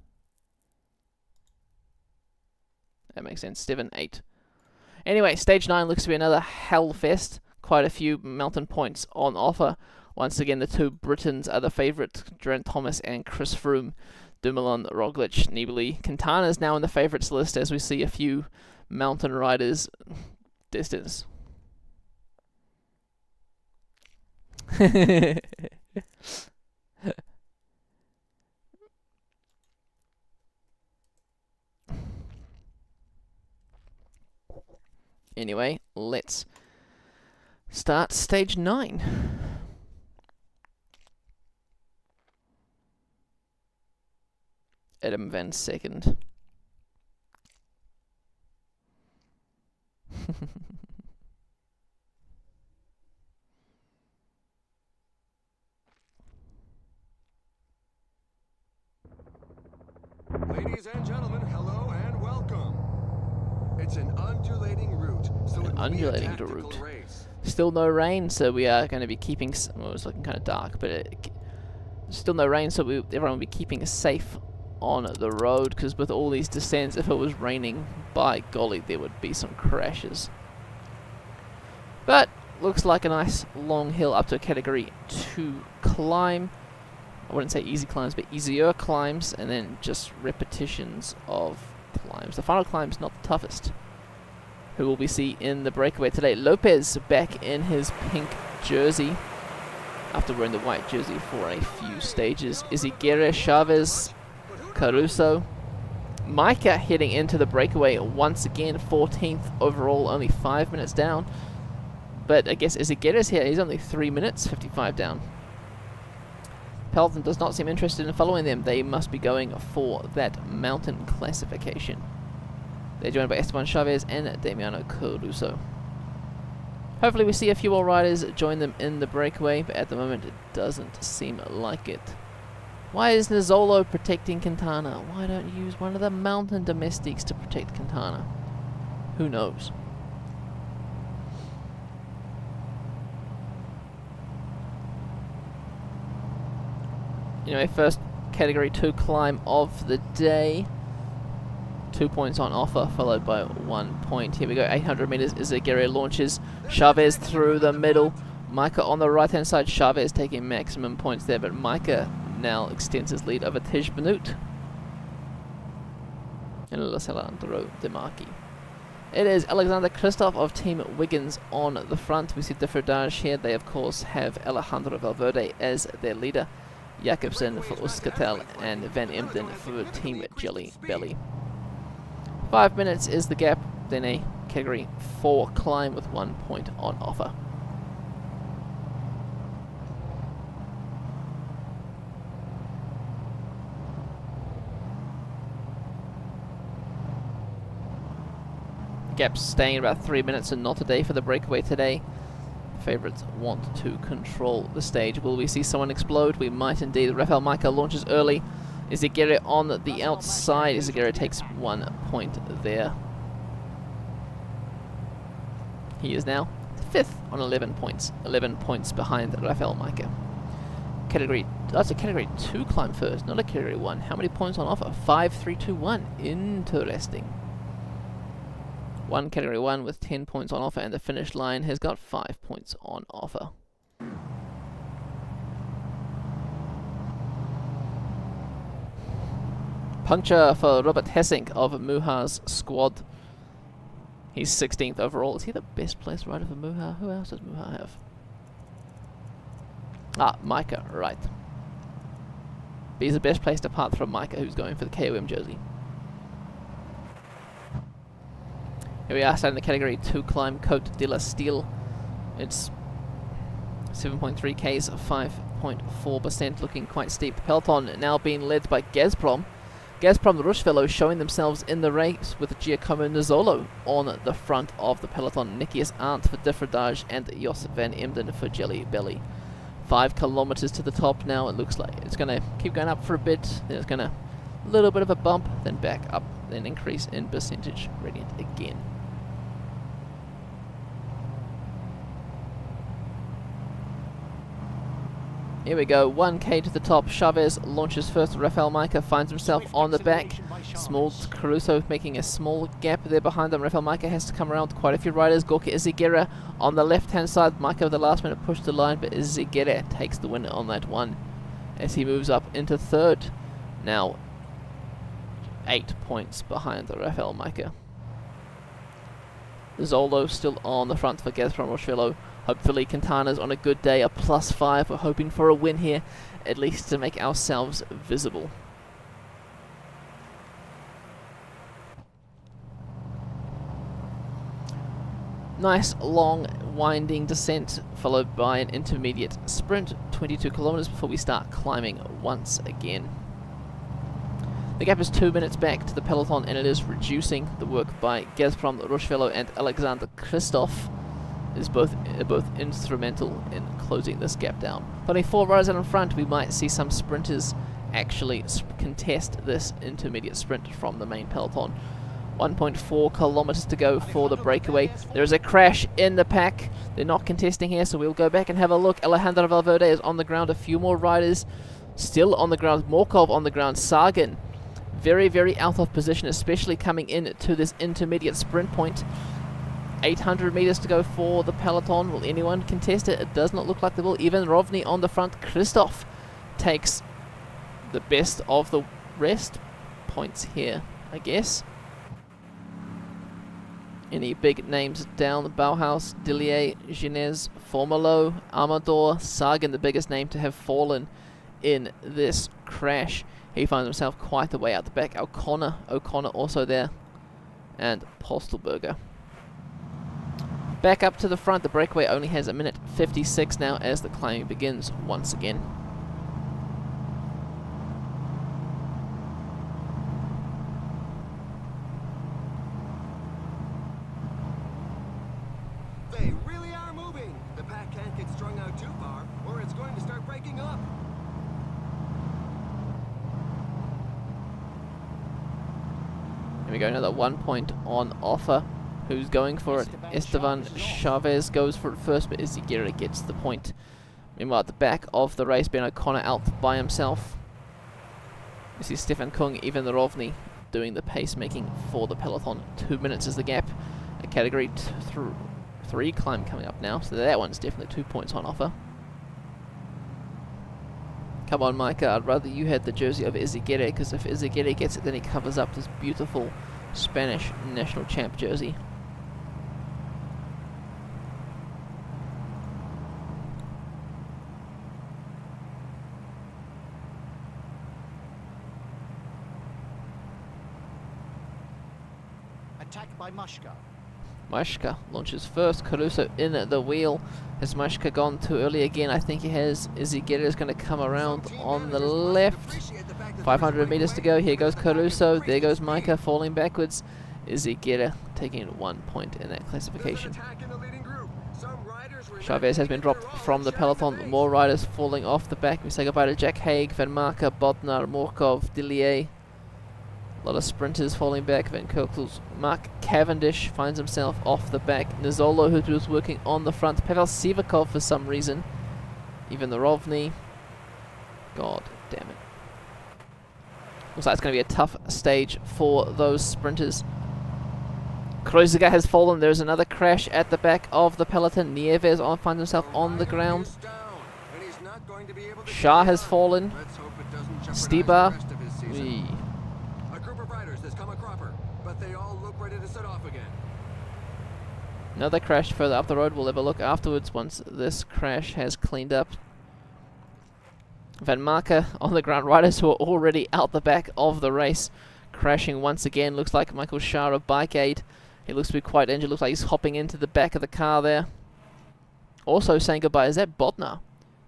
That makes sense. 7, 8. Anyway, stage 9 looks to be another hellfest. Quite a few mountain points on offer. Once again, the 2 Britons are the favourites, Geraint Thomas and Chris Froome. Dumoulin, Roglic, Nibali. Quintana is now in the favourites list as we see a few mountain riders distance. Anyway, let's start stage 9. Adam Van Second. Ladies and gentlemen, hello and welcome. It's an undulating route, so it will be a tactical race. Still no rain, so we are going to be keeping. Well, it was looking kind of dark, but still no rain, so everyone will be keeping safe on the road. Because with all these descents, if it was raining, by golly, there would be some crashes. But looks like a nice long hill up to a category 2 climb. I wouldn't say easy climbs, but easier climbs, and then just repetitions of climbs. The final climb's not the toughest. Who will we see in the breakaway today? Lopez back in his pink jersey after wearing the white jersey for a few stages. Izagirre, Chavez, Caruso. Majka heading into the breakaway once again, 14th overall, only 5 minutes down. But I guess Izagirre's here, he's only 3 minutes, 55 down. Peloton does not seem interested in following them. They must be going for that mountain classification. They're joined by Esteban Chavez and Damiano Caruso. Hopefully we see a few more riders join them in the breakaway, but at the moment it doesn't seem like it. Why is Nizzolo protecting Quintana? Why don't you use one of the mountain domestics to protect Quintana? Who knows? Anyway, first Category 2 climb of the day. 2 points on offer, followed by 1 point. Here we go, 800 meters. Izaguirre launches. Chavez through the middle. Micah on the right-hand side. Chavez taking maximum points there, but Micah now extends his lead over Tej Benut and Alessandro De Marchi. It is Alexander Kristoff of Team Wiggins on the front. We see the Frodage here. They, of course, have Alejandro Valverde as their leader. Jakobsen for Euskaltel and Van Emden for Team Jelly Belly. 5 minutes is the gap, then a Category 4 climb with 1 point on offer. Gap's staying about 3 minutes and not a day for the breakaway today. Favourites want to control the stage. Will we see someone explode? We might indeed. Rafael Micah launches early. Izaguirre on the outside. Izaguirre takes 1 point there. He is now 5th on 11 points. 11 points behind Rafael Micah. That's a Category 2 climb first, not a Category 1. How many points on offer? 5, 3, 2, 1. Interesting. One Category 1 with 10 points on offer, and the finish line has got 5 points on offer. Puncture for Robert Hessink of Muha's squad. He's 16th overall. Is he the best placed rider for Muha? Who else does Muha have? Ah, Micah, right. But he's the best placed apart from Micah, who's going for the KOM jersey. Here we are, starting the Category 2 climb, Côte de la Steel. It's 7.3 Ks, 5.4%, looking quite steep. Peloton now being led by Gazprom. Gazprom Rushfellow showing themselves in the race with Giacomo Nizzolo on the front of the peloton. Nikias Arndt for Defradage and Jos van Emden for Jelly Belly. 5 kilometers to the top now. It looks like it's going to keep going up for a bit. Then it's going to a little bit of a bump, then back up, then increase in percentage gradient again. Here we go, 1k to the top. Chavez launches first. Rafael Micah finds himself on the back. Small Caruso making a small gap there behind them. Rafael Micah has to come around quite a few riders. Gorka Izaguirre on the left-hand side. Micah with the last minute push the line, but Izaguirre takes the win on that one as he moves up into third. Now 8 points behind Rafael Micah. Zolo still on the front for Gazprom Rushfellow. Hopefully Quintana's on a good day, a +5. We're hoping for a win here, at least to make ourselves visible. Nice long winding descent followed by an intermediate sprint, 22 kilometers before we start climbing once again. The gap is 2 minutes back to the peloton, and it is reducing. The work by Gazprom Rushfellow and Alexander Kristoff is both instrumental in closing this gap down. With only 4 riders out in front, we might see some sprinters actually contest this intermediate sprint from the main peloton. 1.4 kilometers to go for the breakaway. There is a crash in the pack. They're not contesting here, so we'll go back and have a look. Alejandro Valverde is on the ground. A few more riders still on the ground. Morkov on the ground. Sagan very, very out of position, especially coming in to this intermediate sprint point. 800 meters to go for the peloton. Will anyone contest it? It does not look like they will. Even Rovny on the front. Kristoff takes the best of the rest. Points here, I guess. Any big names down? Bauhaus, Dillier, Ginez, Formolo, Amador, Sagan, the biggest name to have fallen in this crash. He finds himself quite the way out the back. O'Connor also there, and Postelberger. Back up to the front. The breakaway only has 1:56 now as the climbing begins once again. They really are breaking up. Here we go, another 1 point on offer. Who's going for it? Esteban Chavez goes for it first, but Izagirre gets the point. Meanwhile, at the back of the race, Ben O'Connor out by himself. You see Stefan Kung, even the Rovny, doing the pacemaking for the peloton. 2 minutes is the gap. A category 3 climb coming up now, so that one's definitely 2 points on offer. Come on, Micah, I'd rather you had the jersey of Izagirre, because if Izagirre gets it, then he covers up this beautiful Spanish national champ jersey. Attack by Mashka. Mashka launches first, Caruso in the wheel. Has Mashka gone too early again? I think he has. Izagirre is going to come around on the left. 500 meters to go. Here goes Caruso. There goes Micah falling backwards. Izagirre taking 1 point in that classification. Chavez has been dropped from the peloton. More riders falling off the back. We say goodbye to Jack Haig, Van Marke, Bodnar, Morkov, Dillier. A lot of sprinters falling back. Van Kerkel's Mark Cavendish finds himself off the back. Nizzolo, who was working on the front. Pavel Sivakov for some reason. Even the Rovny. God damn it. Looks like it's going to be a tough stage for those sprinters. Kreuziger has fallen. There's another crash at the back of the peloton. Nieves finds himself on the ground. Shah has fallen. Stibar. Another crash further up the road. We'll have a look afterwards once this crash has cleaned up. Van Marke on the ground. Riders who are already out the back of the race. Crashing once again. Looks like Michael Shah of Bike Aid. He looks to be quite injured. Looks like he's hopping into the back of the car there. Also saying goodbye. Is that Bodnar?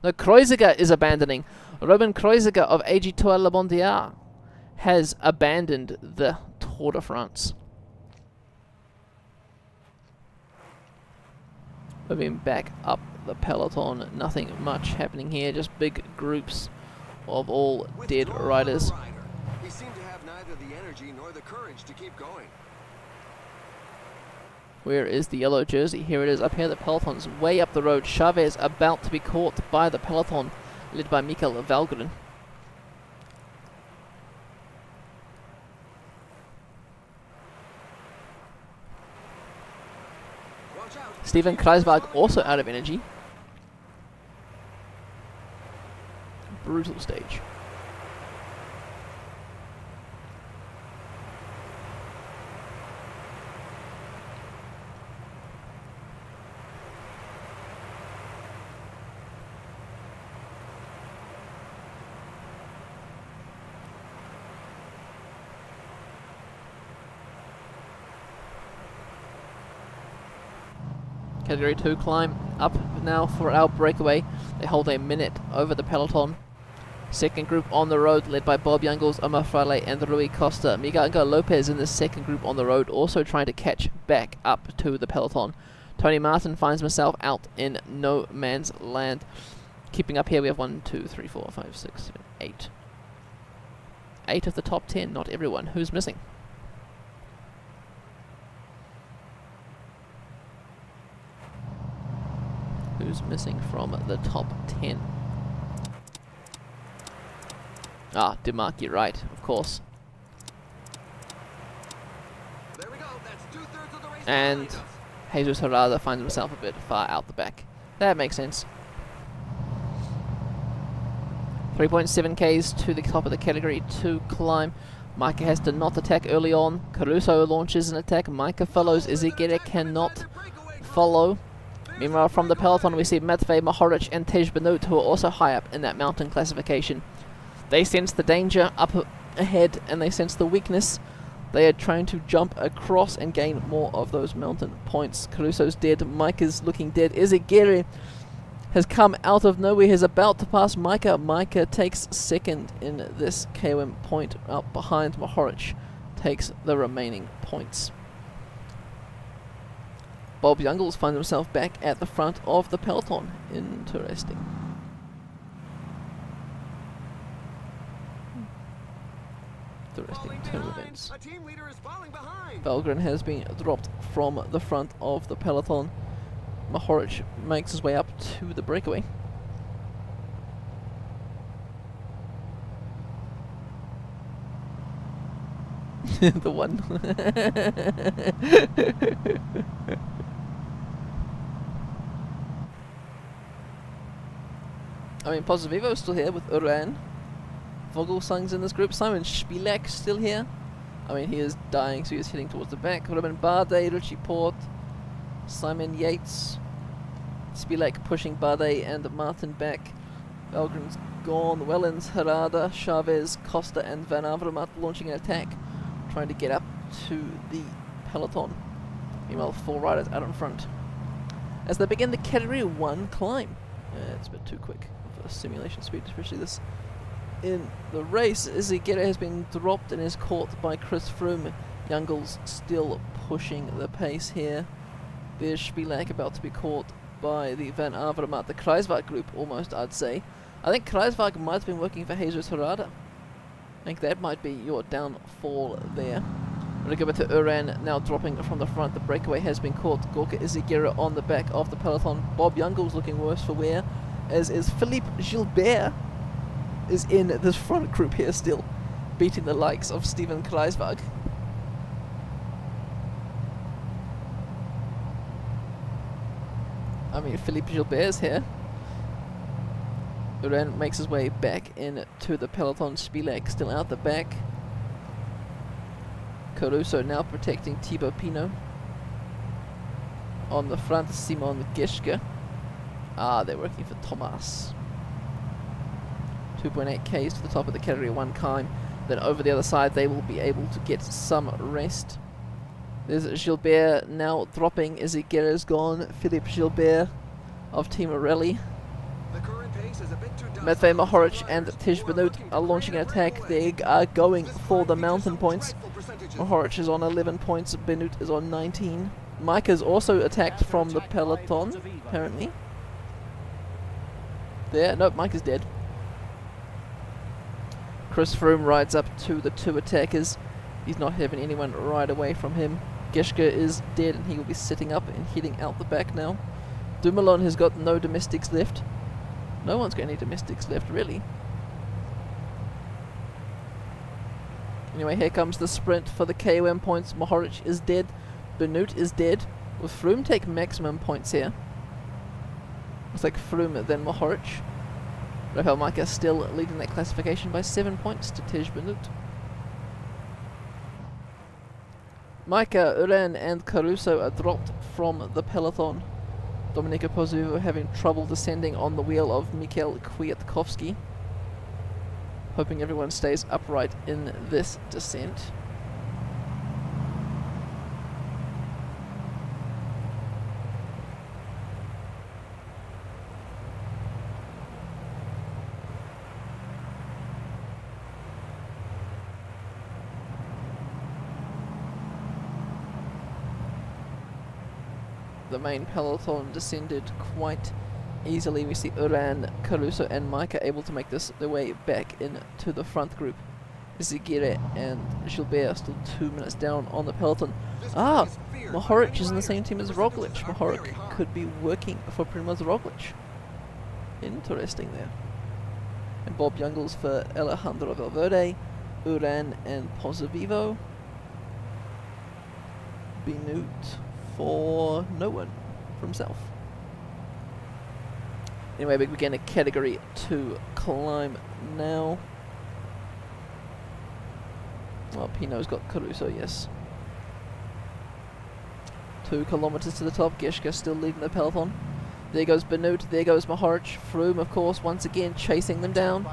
No, Kreuziger is abandoning. Robin Kreuziger of AG Tour Le Mondial has abandoned the Tour de France. Moving back up the peloton, nothing much happening here, just big groups of all dead riders. He seemed to have neither the energy nor the courage to keep going. Where is the yellow jersey? Here it is, up here the peloton's way up the road. Chavez about to be caught by the peloton, led by Mikael Valgren. Steven Kreisberg also out of energy. Brutal stage. Category 2 climb up now for our breakaway. They hold a minute over the peloton. Second group on the road, led by Bob Youngles, Omar Fraile and Rui Costa. Miguel Angel Lopez in the second group on the road, also trying to catch back up to the peloton. Tony Martin finds himself out in no man's land. Keeping up here, we have 1, 2, 3, 4, 5, 6, 7, 8. 8 of the top 10, not everyone. Who's missing? Who's missing from the top 10? Ah, Demarchi, right, of course. There we go. That's 2/3 of the race. And Jesus Herrada finds himself a bit far out the back. That makes sense. 3.7 Ks to the top of the Category 2 climb. Micah has to not attack early on. Caruso launches an attack. Micah follows. Izagirre cannot follow. Meanwhile, from the peloton, we see Matvey Mohoric and Tej Benut, who are also high up in that mountain classification. They sense the danger up ahead, and they sense the weakness. They are trying to jump across and gain more of those mountain points. Caruso's dead. Micah's looking dead. Izagirre has come out of nowhere. He's about to pass Micah. Micah takes second in this KOM point out behind Mohoric. Takes the remaining points. Bob Youngles finds himself back at the front of the peloton. Interesting. Interesting Falling turn behind. events. A team leader is falling behind. Valgren has been dropped from the front of the peloton. Mahoric makes his way up to the breakaway. The one. I mean, Positivo's still here with Uran. Vogelsang's in this group. Simon Spilek still here. I mean, he is dying, so he's heading towards the back. Ruben Bardet, Richie Port, Simon Yates, Spilek pushing Bardet and Martin back. Valgren's gone. Wellens, Harada, Chavez, Costa, and Van Avermaet launching an attack, trying to get up to the peloton. Meanwhile, 4 riders out in front as they begin the Category 1 climb. It's a bit too quick for simulation speed, especially this in the race. Izagirre has been dropped and is caught by Chris Froome. Youngles still pushing the pace here. There's Spilek about to be caught by the Van Avermaet, the Kruiswijk group almost, I'd say. I think Kruiswijk might have been working for Jesus Harada. I think that might be your downfall there. We'll go back to Uran, now dropping from the front. The breakaway has been caught. Gorka Izagirre on the back of the peloton. Bob Youngles looking worse for wear, as is Philippe Gilbert is in this front group here still, beating the likes of Steven Kruiswijk. I mean, Philippe Gilbert's here. Uran makes his way back into the peloton. Spilek still out the back. Caruso now protecting Thibaut Pinot. On the front, Simon Geschke. They're working for Thomas. 2.8 Ks to the top of the Category 1 climb. Then over the other side, they will be able to get some rest. There's Gilbert now dropping. Izagirre's gone. Philippe Gilbert of Team Morelli. Matvej Mohoric and Tej Benoot are launching an attack. They are going for the mountain points. Mohoric is on 11 points, Benoot is on 19. Mike is also attacked from the peloton, apparently. There, nope, Mike is dead. Chris Froome rides up to the 2 attackers. He's not having anyone ride away from him. Geschke is dead and he will be sitting up and heading out the back now. Dumoulin has got no domestics left. No one's got any domestics left, really. Anyway, here comes the sprint for the KOM points. Mohoric is dead. Benoot is dead. Will Froome take maximum points here? Looks like Froome then Mohoric. Rafael Majka still leading that classification by 7 points to Tej Benoot. Majka, Uran and Caruso are dropped from the peloton. Dominika Pozzovivo having trouble descending on the wheel of Mikhail Kwiatkowski. Hoping everyone stays upright in this descent. The main peloton descended quite easily. We see Uran, Caruso and Majka able to make their way back into the front group. Izagirre and Gilbert are still 2 minutes down on the peloton. Mohoric is in the same team as Roglic. Mohoric could be working for Primoz Roglic. Interesting there. And Bob Youngles for Alejandro Valverde, Uran and Pozzovivo. Benoot for no one, for himself. Anyway, we begin a Category 2 climb now. Oh, Pinot's got Caruso, yes. 2 kilometers to the top. Geschke still leading the peloton. There goes Benoot, there goes Mohoric. Froome, of course, once again chasing them down.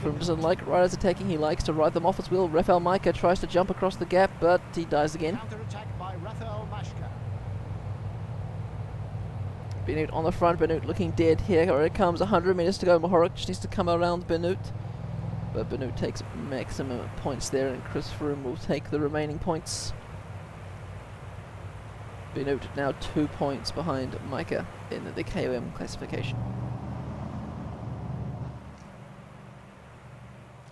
Froome doesn't like riders attacking, he likes to ride them off his wheel. Rafael Majka tries to jump across the gap, but he dies again. Benoot on the front, Benoot looking dead here. Here it comes, 100 meters to go. Mohoric just needs to come around Benoot. But Benoot takes maximum points there, and Chris Froome will take the remaining points. Benoot now 2 points behind Majka in the KOM classification.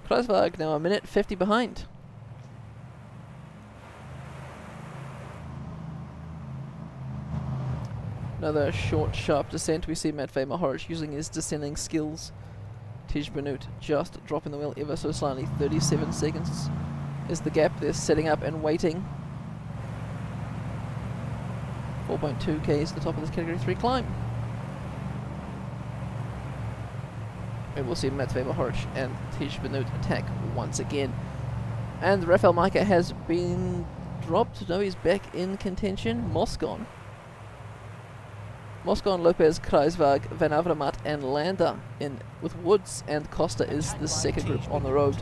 Kruiswijk now a minute 50 behind. Another short, sharp descent. We see Matvey Mohoric using his descending skills. Tej Benut just dropping the wheel ever so slightly. 37 seconds is the gap. They're setting up and waiting. 4.2 Ks to the top of this Category 3 climb. And we'll see Matvey Mohoric and Tej Benut attack once again. And Rafael Majka has been dropped. No, he's back in contention. Moscon, Lopez, Kruiswag, Van Avermaet and Landa in with Woods, and Costa is the second group on the road.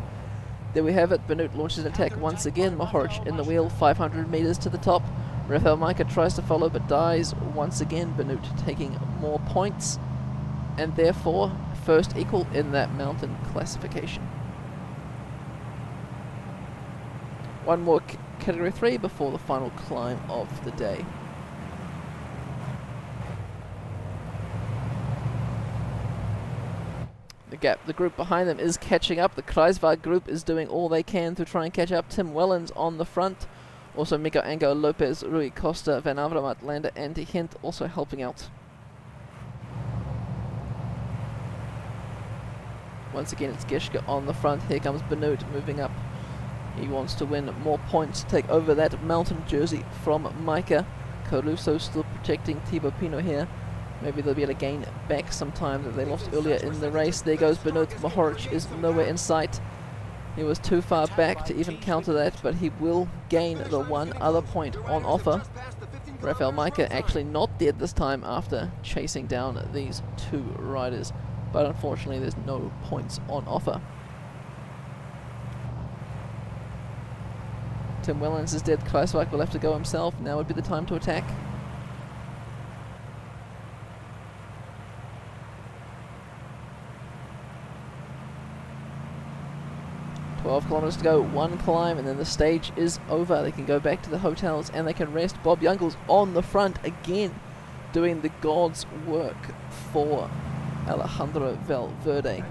There we have it. Benut launches an attack once again. Mohoric in the wheel, 500 meters to the top. Rafael Majka tries to follow but dies once again. Benut taking more points and therefore first equal in that mountain classification. One more Category 3 before the final climb of the day. The group behind them is catching up. The Kruiswag group is doing all they can to try and catch up. Tim Wellens on the front. Also Miko Ango, Lopez, Rui Costa, Van Avermaet, Landa and De Hint also helping out. Once again it's Geschke on the front. Here comes Benut moving up. He wants to win more points, take over that mountain jersey from Majka. Caruso still protecting Thibaut Pinot here. Maybe they'll be able to gain back some time that they lost earlier in the race. There goes Benut. Mohoric is nowhere in sight. He was too far back to even counter that, but he will gain the one other point on offer. Rafael Majka actually not dead this time after chasing down these two riders, but unfortunately there's no points on offer. Tim Wellens is dead. Kruiswag will have to go himself. Now would be the time to attack. 12 kilometers to go, one climb, and then the stage is over. They can go back to the hotels and they can rest. Bob Youngles on the front again, doing the God's work for Alejandro Valverde.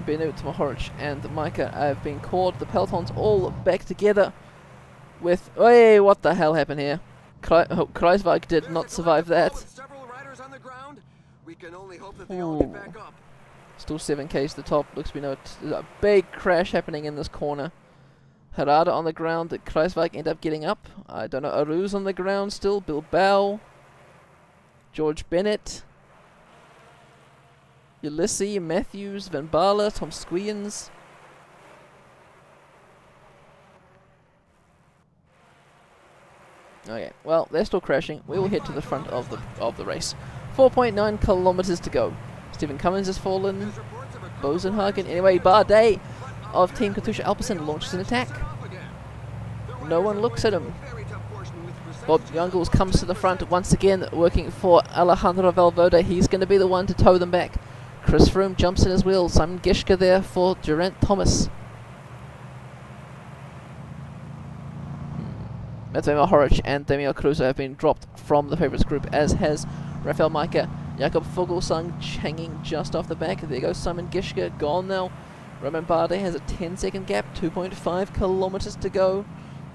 Benut, Mohoric and Majka have been caught. The pelotons all back together with... Hey, what the hell happened here? Kruiswag did not survive that. Ooh. Still 7K to the top. Looks to be there's a big crash happening in this corner. Harada on the ground. Did Kruiswag end up getting up? I don't know. Aruz on the ground still. Bilbao. George Bennett. Ulysses, Matthews, Van Baarle, Tom Squeens. Okay, well, they're still crashing. We will head to the front of the race. 4.9 kilometers to go. Stephen Cummins has fallen. Bosenhagen. Anyway, Bardet of Team Katusha Alpecin launches an attack. No one looks at him. Bob Youngles comes to the front once again, working for Alejandro Valverde. He's going to be the one to tow them back. Chris Froome jumps in his wheel. Simon Geschke there for Geraint Thomas. Matvey Mohoric and Damian Caruso have been dropped from the favourites group, as has Rafael Majka. Jakob Fuglsang hanging just off the back. There goes Simon Geschke, gone now. Romain Bardet has a 10-second gap, 2.5 kilometers to go.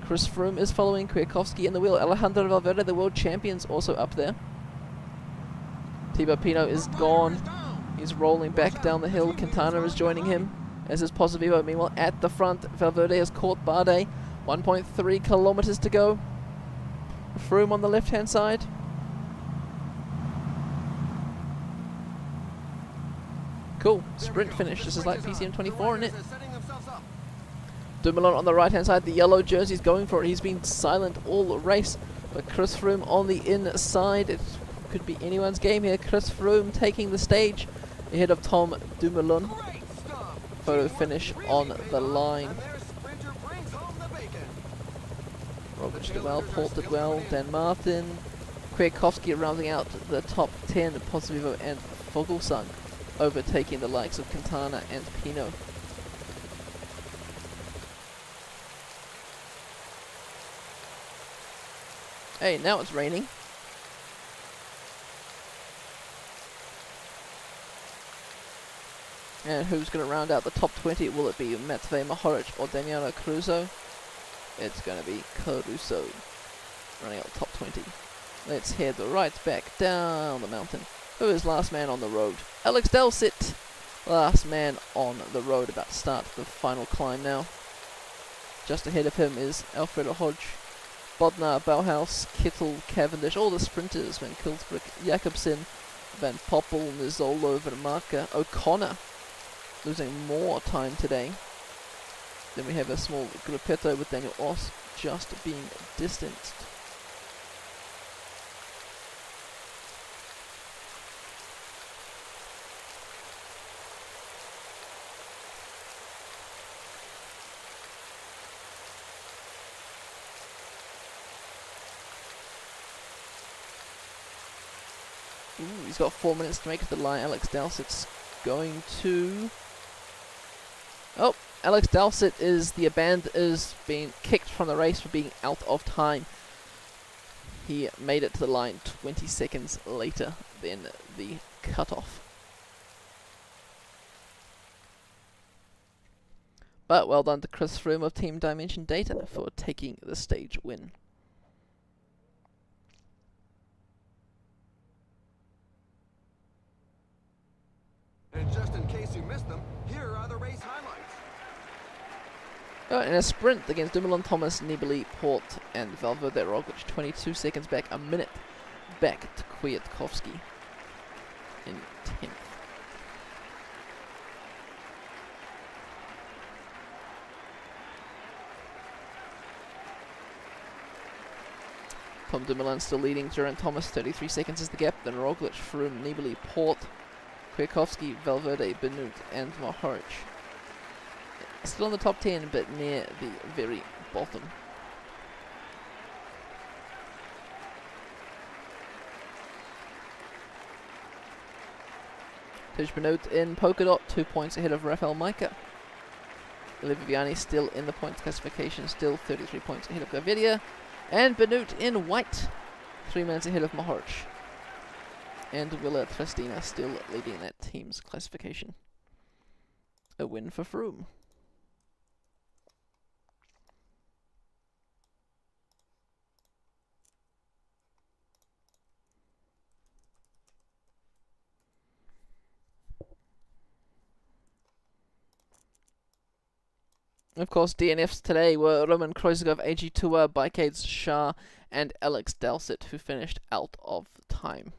Chris Froome is following. Kwiatkowski in the wheel. Alejandro Valverde, the world champions, also up there. Thibaut Pinot is gone. He's rolling back down the hill. Quintana is joining him, as is Pozzovivo. Meanwhile, at the front, Valverde has caught Bardet. 1.3 kilometers to go. Froome on the left-hand side. Cool. Sprint finish. This is like PCM24, isn't it? Dumoulin on the right-hand side. The yellow jersey's going for it. He's been silent all the race. But Chris Froome on the inside. It could be anyone's game here. Chris Froome taking the stage ahead of Tom Dumoulin. Photo finish on the line. Robert did well, Paul did well, Dan Martin, Kwiatkowski rounding out the top 10, Pozzovivo and Fuglsang overtaking the likes of Quintana and Pinot. Hey, now it's raining. And who's going to round out the top 20? Will it be Matvej Mohoric or Damiano Caruso? It's going to be Caruso running out the top 20. Let's head right back down the mountain. Who is last man on the road? Alex Delsett, last man on the road, about to start the final climb now. Just ahead of him is Alfredo Hodge, Bodnar, Bauhaus, Kittel, Cavendish, all the sprinters, Van Kilsbrook, Jakobsen, Van Poppel, Nizzolo, Vermarker, O'Connor, losing more time today. Then we have a small gruppetto with Daniel Oss just being distanced. Ooh, he's got 4 minutes to make it to the line. Alex Dowsett's going to... Oh, Alex Dowsett is being kicked from the race for being out of time. He made it to the line 20 seconds later than the cutoff. But well done to Chris Froome of Team Dimension Data for taking the stage win. And just in case you missed them, here are the race highlights. In a sprint against Dumoulin, Thomas, Nibali, Port, and Valverde Roglic, 22 seconds back, a minute back to Kwiatkowski in 10th. Tom Dumoulin still leading. Geraint Thomas, 33 seconds is the gap. Then Roglic, Froome, Nibali, Port, Kwiatkowski, Valverde, Benoot, and Mohoric. Still in the top 10, but near the very bottom. Tej Benoot in polka dot, 2 points ahead of Rafael Majka. Ilya Viviani still in the points classification, still 33 points ahead of Gaviria. And Benoot in white, 3 minutes ahead of Mohoric. And Willa Tristina still leading that team's classification. A win for Froome. Of course, DNFs today were Roman Kreuziger, AG Tour, Bikeaids Shah, and Alex Dowsett, who finished out of time.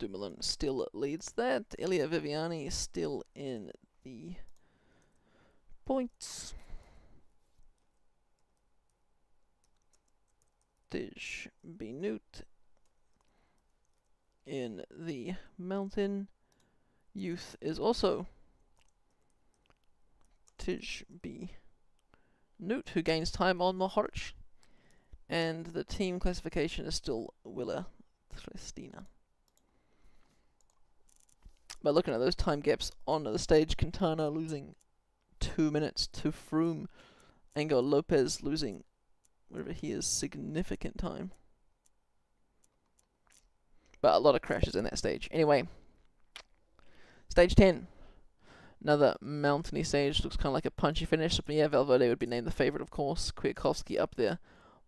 Dumoulin still leads that. Ilya Viviani is still in the points. Tej Benoot in the mountain. Youth is also Tej Benoot, who gains time on Mohoric. And the team classification is still Willa Tristina. But looking at those time gaps on the stage, Quintana losing 2 minutes to Froome. Angel Lopez losing, wherever he is, significant time. But a lot of crashes in that stage. Anyway, stage 10. Another mountainy stage. Looks kind of like a punchy finish. But yeah, Valverde would be named the favourite, of course. Kwiatkowski up there.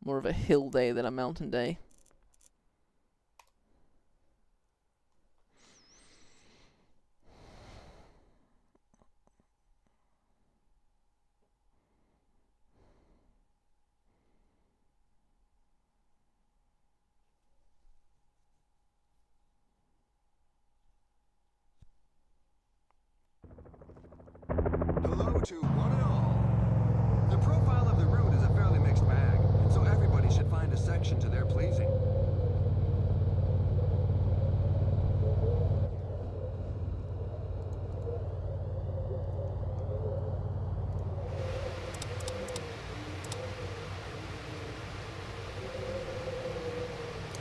More of a hill day than a mountain day. Hello to one and all. The profile of the route is a fairly mixed bag, so everybody should find a section to their pleasing.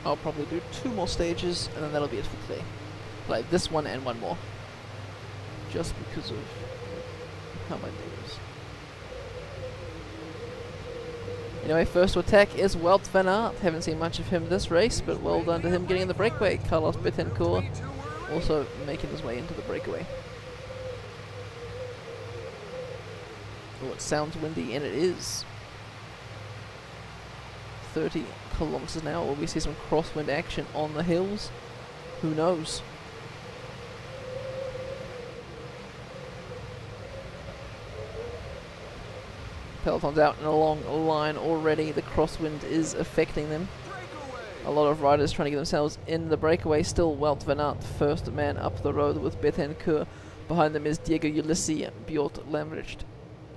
I'll probably do 2 more stages, and then that'll be it for today. Like this one and one more. Just because of how my day is. Anyway, first to attack is Wout van Aert. Haven't seen much of him this race, but well done to him getting in the breakaway. Carlos Betancourt also making his way into the breakaway. Oh, it sounds windy, and it is. 30 kilometers an hour. Will we see some crosswind action on the hills? Who knows? Peloton's out in a long line already. The crosswind is affecting them. A lot of riders trying to get themselves in the breakaway. Still Wout van Aert, first man up the road with Betancourt. Behind them is Diego Ulissi, Bjort Lambrecht,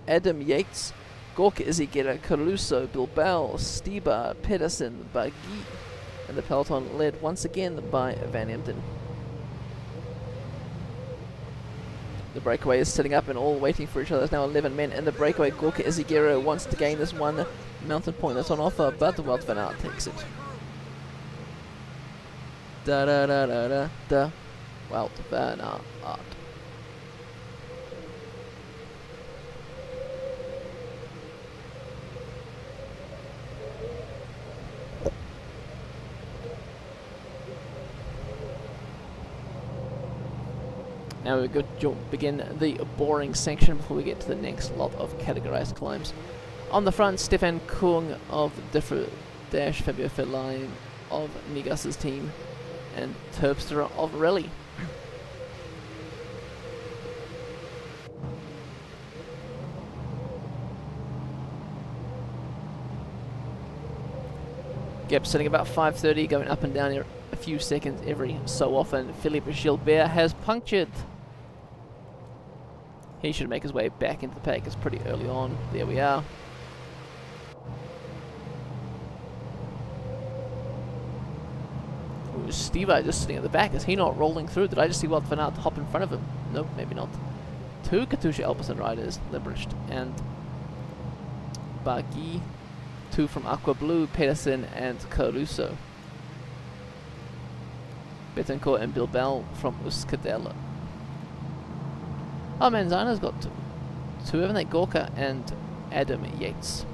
Adam Yates, Gorka Izagirre, Caruso, Bilbao, Stibar, Pedersen, Barguil. And the peloton led once again by Van Emden. The breakaway is setting up and all waiting for each other. There's now 11 men in the breakaway. Gorka Izagirre wants to gain this one mountain point that's on offer, but Wout van Aert takes it. Da da da da da da. Wout van Aert. Now we're going to begin the boring section before we get to the next lot of categorized climbs. On the front, Stefan Kung of Dash, Fabio Fellaini of Nigas's team, and Terpstra of Rally. Gap sitting about 5:30, going up and down here a few seconds every so often. Philippe Gilbert has punctured. He should make his way back into the pack. It's pretty early on. There we are. Ooh, Steve just sitting at the back. Is he not rolling through? Did I just see Wout van Aert hop in front of him? Nope, maybe not. Two Katusha Alpecin riders, Liebrecht and Barguil. Two from Aqua Blue, Pedersen and Caruso. Betancourt and Bilbao from Euskadella. Oh, Manzana's got two, haven't they? Gorka and Adam Yates.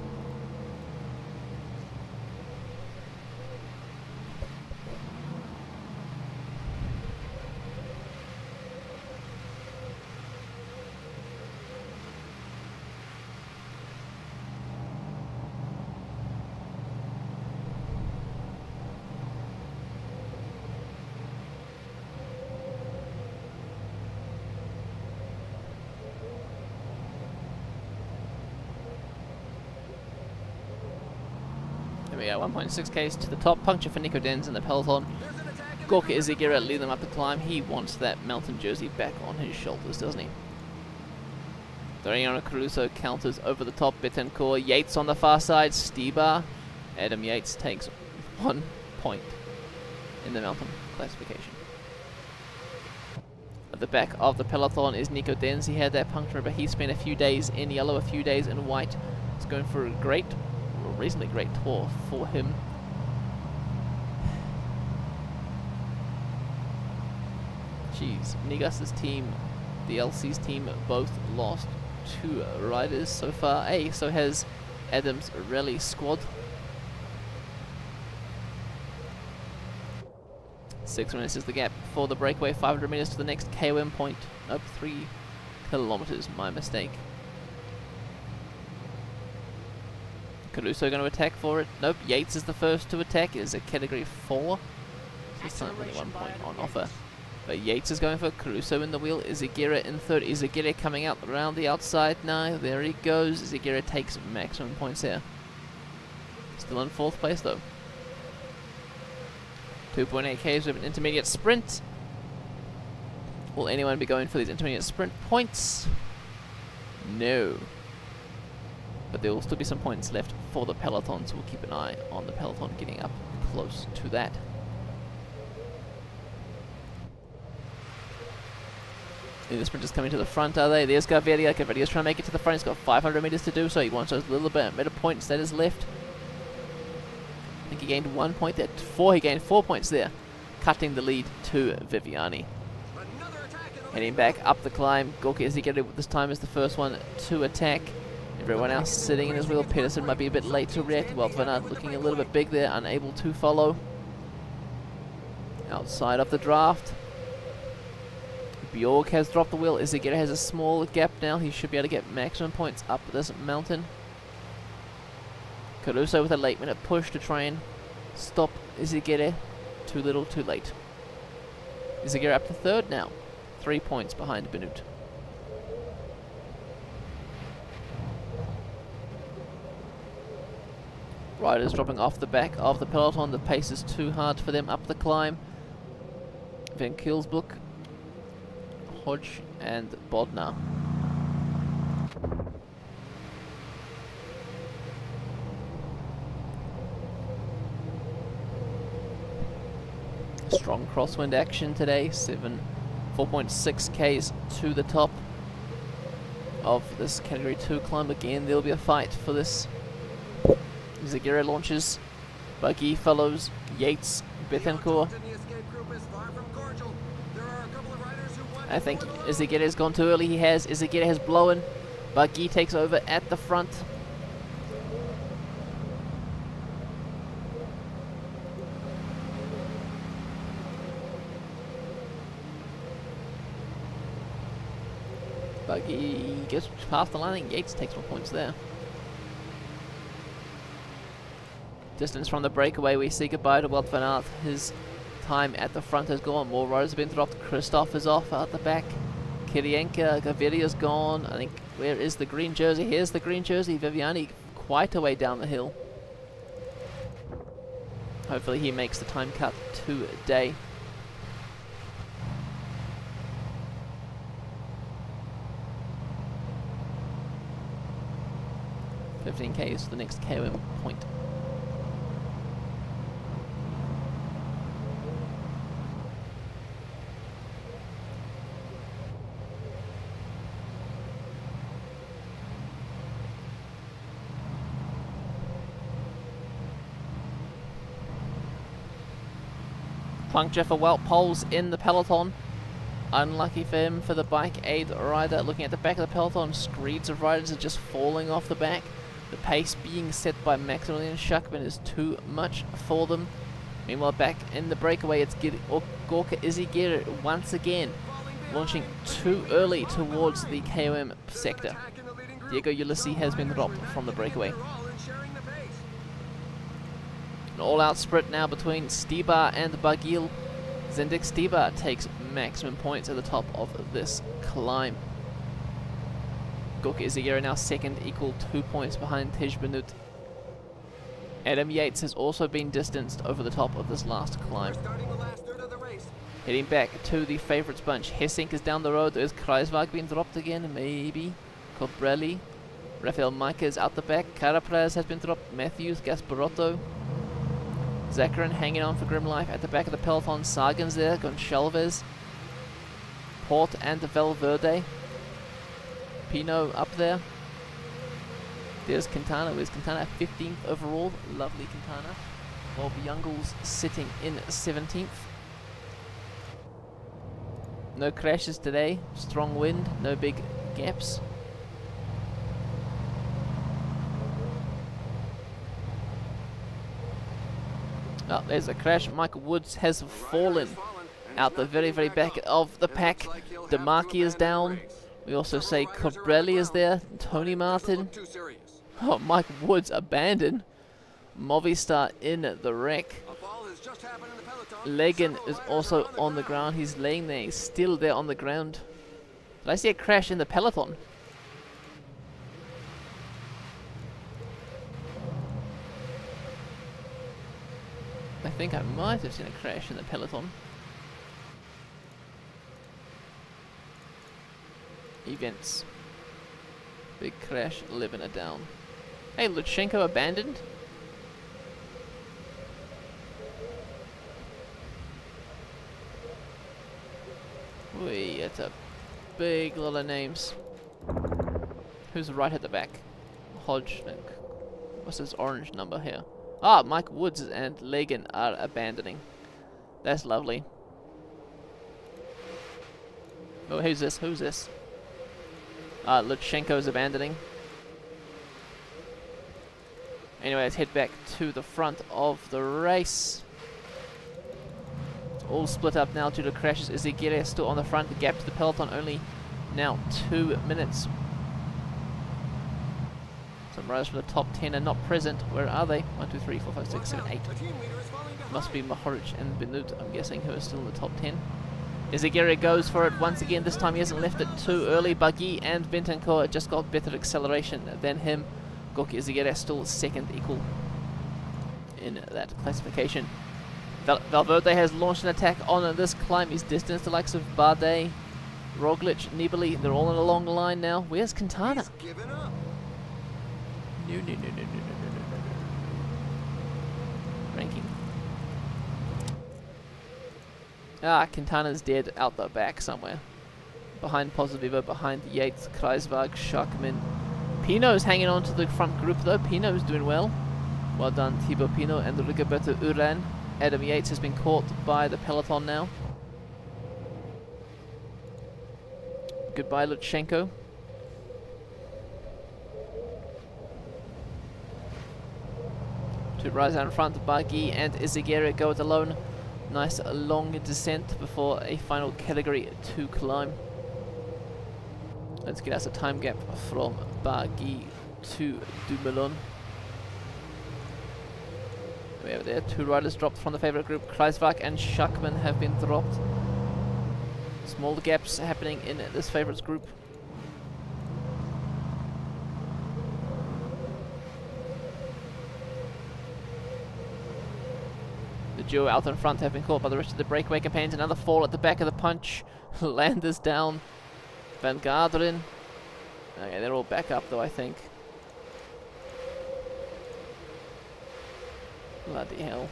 We go 1.6k to the top. Puncture for Nico Denz in the peloton. Gorka Izagirre leading them up the climb. He wants that mountain jersey back on his shoulders, doesn't he? Doriano Caruso counters over the top. Betancourt, Yates on the far side. Stibar. Adam Yates takes 1 point in the mountain classification. At the back of the peloton is Nico Denz. He had that puncture, but he spent a few days in yellow, a few days in white. He's going for a reasonably great tour for him. Jeez, Nigas's team, the LC's team, both lost 2 riders so far. So has Adam's rally squad. 6 minutes is the gap for the breakaway. 500 meters to the next KOM point. Nope, 3 kilometers. My mistake. Caruso going to attack for it. Nope, Yates is the first to attack. It is a category 4. So it's only 1 point on offer. But Yates is going for Caruso in the wheel. Izagirre in third. Izagirre coming out around the outside now. There he goes. Izagirre takes maximum points here. Still in 4th place though. 2.8Ks with an intermediate sprint. Will anyone be going for these intermediate sprint points? No. But there will still be some points left for the peloton, so we'll keep an eye on the peloton getting up close to that. The sprinters coming to the front, are they? There's Gaviria. Gaviria's trying to make it to the front. He's got 500 meters to do, so he wants those little bit better points that is left. I think he gained 1 point there. He gained 4 points there, cutting the lead to Viviani. Heading back up the climb. Gorka Izagirre this time is the first one to attack. Everyone else sitting in his wheel. Pedersen might be a bit late to react. Wout van Aert looking a little bit big there, unable to follow. Outside of the draft. Bjork has dropped the wheel. Izagirre has a small gap now. He should be able to get maximum points up this mountain. Caruso with a late minute push to try and stop Izagirre. Too little, too late. Izagirre up to third now. 3 points behind Benoot. Riders dropping off the back of the peloton. The pace is too hard for them up the climb. Van Kielsbroek, Hodge and Bodnar. Strong crosswind action today. 4.6 Ks to the top of this category 2 climb. Again, there'll be a fight for this. Izagirre launches, Buggy follows, Yates, Bethencourt. I think Izagirre has gone too early. Izagirre has blown. Buggy takes over at the front. Buggy gets past the line. I think Yates takes more points there. Distance from the breakaway, we say goodbye to Wout van Aert. His time at the front has gone. More riders have been dropped. Christoph is off out the back. Kirienka, Gaviria's gone. I think, where is the green jersey? Here's the green jersey. Viviani quite a way down the hill. Hopefully he makes the time cut today. $15K is the next KOM point. Puncture for Wout Poels in the peloton. Unlucky for him for the bike aid rider. Looking at the back of the peloton, screeds of riders are just falling off the back. The pace being set by Maximilian Schachmann is too much for them. Meanwhile, back in the breakaway, it's Gorka Izagirre once again, launching too early towards the KOM sector. Diego Ulissi has been dropped from the breakaway. An all-out sprint now between Stibar and Barguil. Zendik Stibar takes maximum points at the top of this climb. Gorka Izagirre now second, equal 2 points behind Tej Benoot. Adam Yates has also been distanced over the top of this last climb. Heading back to the favourites bunch. Hessink is down the road. Is Kruiswijk being dropped again? Maybe. Cobrelli. Rafael Maika is out the back. Carapaz has been dropped. Matthews, Gasparotto. Zakarin hanging on for grim life at the back of the peloton. Sagan's there. Gonçalves. Port and Valverde. Pino up there. There's Quintana. Where's Quintana? 15th overall. Lovely Quintana. While Bjungles sitting in 17th. No crashes today. Strong wind. No big gaps. Oh, there's a crash. Michael Woods has fallen out the very, very back of the pack. Demarchi is down. We also say Cobrelli is there. Tony Martin. Oh, Mike Woods abandoned. Movistar in the wreck. Legan is also on the ground. He's laying there. He's still there on the ground. Did I see a crash in the peloton? I think I might have seen a crash in the peloton. Events. Big crash, 11 are down. Hey, Lutsenko abandoned? Wee, it's a big lot of names. Who's right at the back? Hodge. What's his orange number here? Ah, Mike Woods and Legan are abandoning. That's lovely. Oh, who's this? Who's this? Lutsenko is abandoning. Anyway, let's head back to the front of the race. It's all split up now due to crashes. Izagirre still on the front. The gap to the peloton only now 2 minutes. Some riders from the top 10 are not present. Where are they? 1, 2, 3, 4, 5, 6, 7, 8. Must be Mohoric and Benut, I'm guessing, who are still in the top 10. Izagirre goes for it once again. This time he hasn't left it too early. Buggy and Bentancur just got better acceleration than him. Gorky Izagirre still second, equal in that classification. Valverde has launched an attack on this climb. He's distanced the likes of Bardet, Roglic, Nibali. They're all in a long line now. Where's Quintana? No. Ranking. Ah, Quintana's dead out the back somewhere. Behind Pozivivo, behind Yates, Kreiswag, Schachmann. Pino's hanging on to the front group though. Pino's doing well. Well done, Thibaut Pinot and Rigoberto Uran. Adam Yates has been caught by the peloton now. Goodbye, Lutsenko. To rise out in front, Buggy and Izagirre go it alone. Nice long descent before a final category 2 climb. Let's get us a time gap from Buggy to Dumoulin. We have there 2 riders dropped from the favourite group. Kreiswag and Schachmann have been dropped. Small gaps happening in this favourites group. The duo out in front have been caught by the rest of the breakaway companions. Another fall at the back of the punch. Landers down. Van Garderen. Okay, they're all back up though, I think. Bloody hell.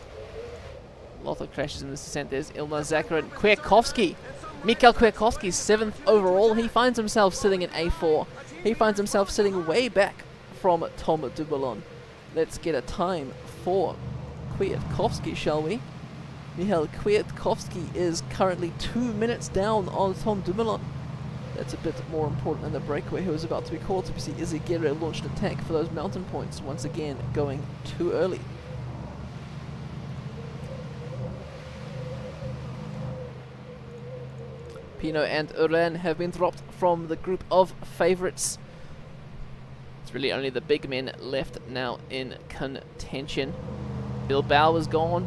A lot of crashes in this descent. There's Ilmar Zakarin. Kwiatkowski. Mikhail Kwiatkowski, 7th overall. He finds himself sitting in A4. He finds himself sitting way back from Tom Dumoulin. Let's get a time for Kwiatkowski, shall we? Mikhail Kwiatkowski is currently 2 minutes down on Tom Dumoulin. That's a bit more important than the breakaway who is about to be caught. We see Izagirre launched an attack for those mountain points, once again going too early. Pinot and Uran have been dropped from the group of favourites. It's really only the big men left now in contention. Bilbao is gone.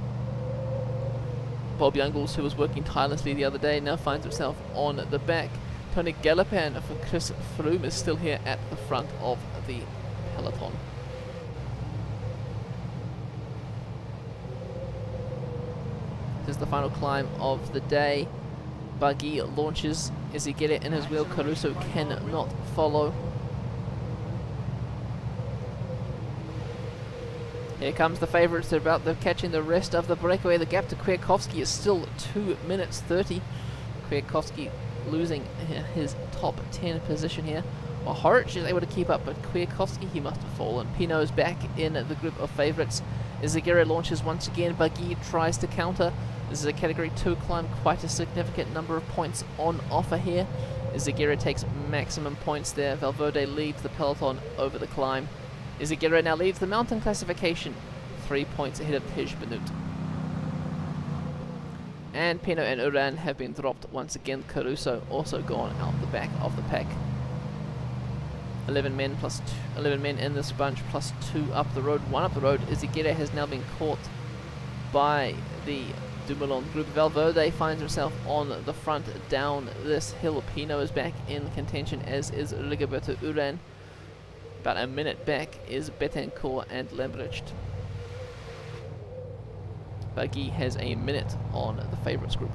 Bob Youngles, who was working tirelessly the other day, now finds himself on the back. Tony Gallopin for Chris Froome is still here at the front of the peloton. This is the final climb of the day. Buggy launches. Izagirre in his wheel. Caruso cannot follow. Here comes the favourites. They're about catching the rest of the breakaway. The gap to Kwiatkowski is still 2 minutes 30. Kwiatkowski losing his top 10 position here. Mohoric is able to keep up, but Kwiatkowski, he must have fallen. Pinot's back in the group of favourites. Izagirre launches once again. Buggy tries to counter. This is a category 2 climb, quite a significant number of points on offer here. Izagirre takes maximum points there. Valverde leads the peloton over the climb. Izagirre now leads the mountain classification, 3 points ahead of Tej Benut. And Pinot and Uran have been dropped once again. Caruso also gone out the back of the pack. 11 men plus 11 men in this bunch, plus 2 up the road, 1 up the road. Izagirre has now been caught by the Dumoulin group. Valverde finds himself on the front down this hill. Pinot is back in contention, as is Rigoberto Uran. About a minute back is Betancourt and Lambrecht. Buggy has a minute on the favourites group.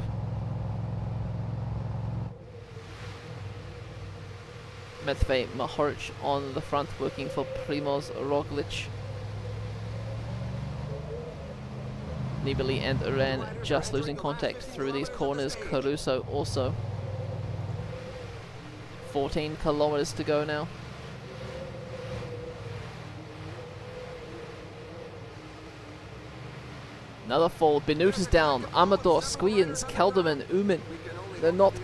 Matvej Mohoric on the front, working for Primoz Roglic. Nibali and Uran just losing contact through these corners. Caruso also. 14 kilometers to go now. Another fall. Benut is down. Amador, Squiens, Kelderman, Uman. They're not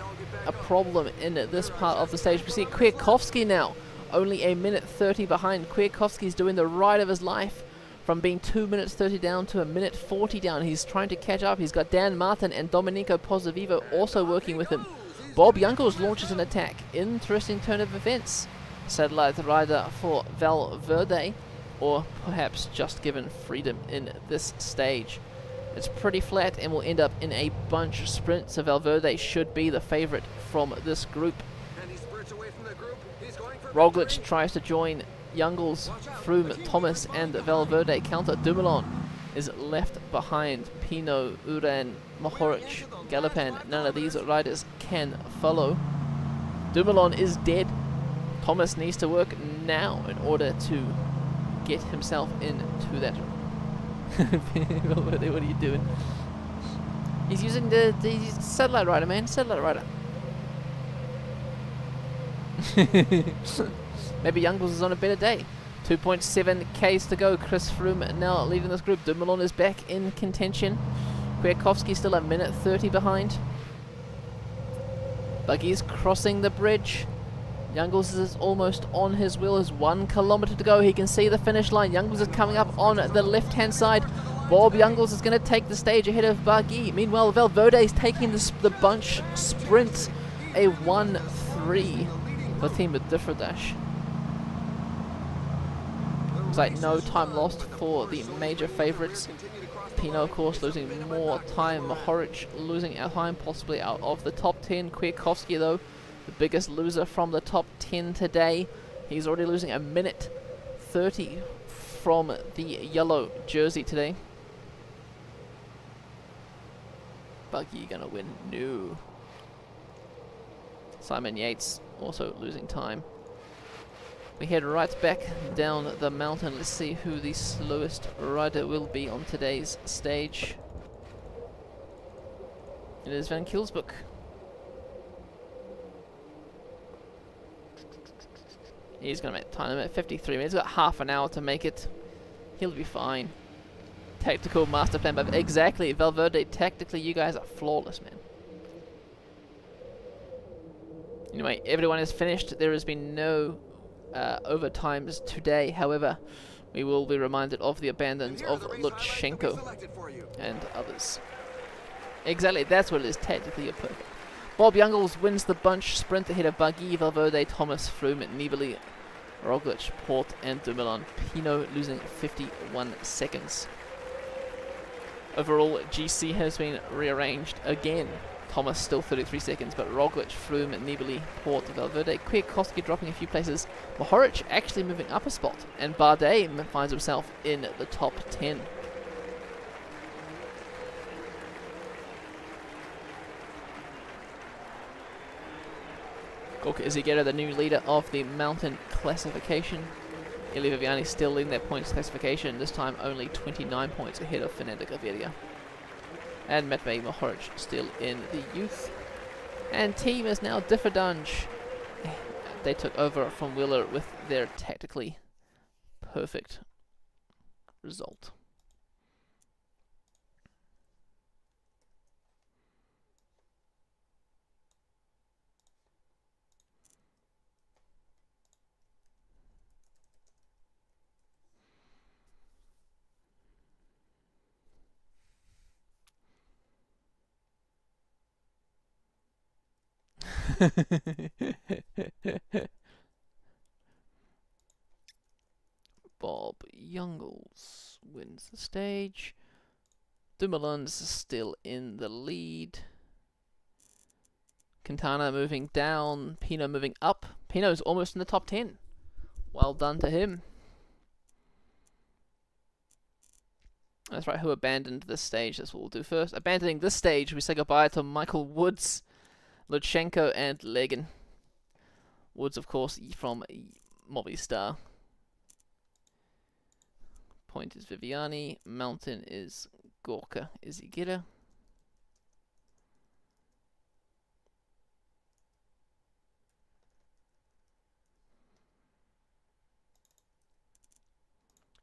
a problem in this part of the stage. We see Kwiatkowski now, only a minute 30 behind. Kwiatkowski's doing the ride of his life from being 2 minutes 30 down to a minute 40 down. He's trying to catch up. He's got Dan Martin and Domenico Pozzovivo also working with him. Bob Youngles launches an attack. Interesting turn of events. Satellite rider for Valverde, or perhaps just given freedom in this stage. It's pretty flat and will end up in a bunch sprint, so Valverde should be the favorite from this group. And he spurts away from the group. He's going for Roglic victory. tries to join Youngles, Froome, Thomas and Valverde counter. Dumoulin is left behind. Pino, Uran, Mohoric, Galopan, none of these riders can follow. Dumoulin is dead. Thomas needs to work now in order to get himself into that. Valverde, what are you doing? He's using the satellite rider, man. Satellite rider. Maybe Youngles is on a better day. 2.7 Ks to go. Chris Froome now leaving this group. Dumoulin is back in contention. Kwiatkowski still a minute 30 behind. Buggy's crossing the bridge. Youngles is almost on his wheel. There's 1 kilometer to go. He can see the finish line. Youngles is coming up on the left-hand side. Bob Youngles is going to take the stage ahead of Buggy. Meanwhile, Valverde is taking the bunch sprint. A 1-3 for Team Differdash. Looks like no time lost for the major favourites. Pino, of course, losing more time. Mohoric losing out time, possibly out of the top 10. Kwiatkowski, though, the biggest loser from the top 10 today. He's already losing a minute 30 from the yellow jersey today. Buggy gonna win? No. Simon Yates also losing time. We head right back down the mountain. Let's see who the slowest rider will be on today's stage. It is Van Kielsbroek. He's going to make time at 53 minutes. He's got half an hour to make it. He'll be fine. Tactical master plan, but exactly, Valverde, tactically you guys are flawless, man. Anyway, everyone is finished. There has been no overtimes today. However, we will be reminded of the abandons of Lutsenko and others. Exactly, that's what it is. Tactically, you're perfect. Bob Youngles wins the bunch sprint ahead of Buggy, Valverde, Thomas, Froome, Nibali, Roglic, Port and Dumoulin. Pino losing 51 seconds. Overall, GC has been rearranged again. Thomas still 33 seconds, but Roglic, Froome, Nibali, Port, Valverde, Kwiatkowski dropping a few places. Mohoric actually moving up a spot, and Bardet finds himself in the top 10. Gorka Izagirre, the new leader of the mountain classification. Ili Viviani still leading their points classification, this time only 29 points ahead of Fernando Gaviria. And Matvej Mohoric still in the youth. And team is now Differdange. They took over from Wheeler with their tactically perfect result. Bob Youngles wins the stage. Dumoulin's still in the lead. Quintana moving down. Pino moving up. Pino's almost in the top 10. Well done to him. That's right, who abandoned this stage? That's what we'll do first. Abandoning this stage, we say goodbye to Michael Woods, Lutsenko and Legan. Woods, of course, from Movistar. Point is Viviani. Mountain is Gorka Izagirre.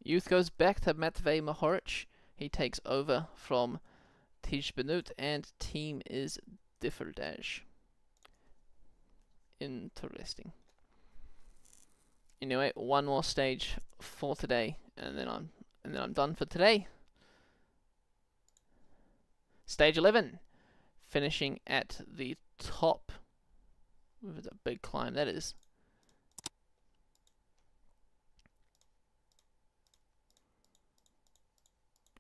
Youth goes back to Matvej Mohoric. He takes over from Tej Benut, and team is Differdange. Interesting. Anyway, one more stage for today, and then I'm and then I'm done for today. Stage 11, finishing at the top. With a big climb that is.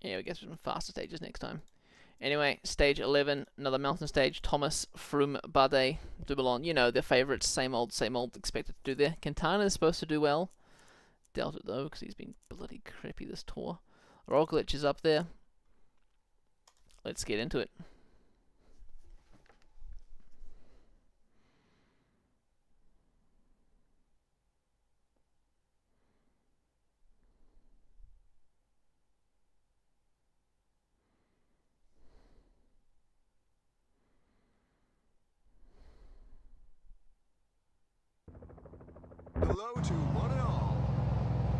Yeah, we get some faster stages next time. Anyway, stage 11, another mountain stage. Thomas, Froome, Bardet, Dumoulin. You know, their favourites. Same old, expected to do there. Quintana is supposed to do well. Doubt it though, because he's been bloody crappy this tour. Roglic is up there. Let's get into it. Hello to one and all.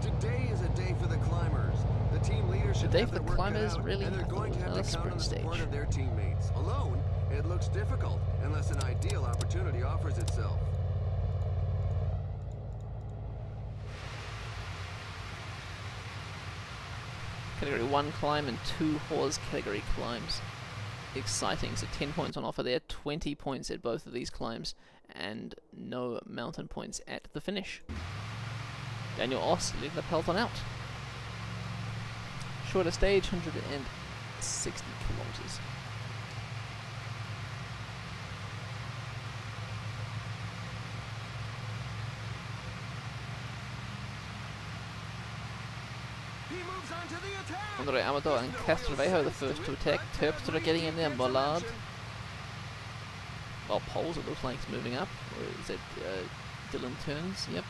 Today is a day for the climbers. The team leadership Today have for their the work cut climbers, out, really, and they're I going thought to have another to count on the sprint support stage. of their teammates. Alone, it looks difficult unless an ideal opportunity offers itself. Category 1 climb and 2 horse category climbs. Exciting. So 10 points on offer there, 20 points at both of these climbs, and no mountain points at the finish. Daniel Oss leading the peloton out. Shorter stage, 160 kilometers. He moves on to the attack. Andre Amador and Castrovejo the first to attack. Terpstra getting in there, Mollard. Well, Poles it looks like it's moving up. Or is it Dylan Turns? Yep.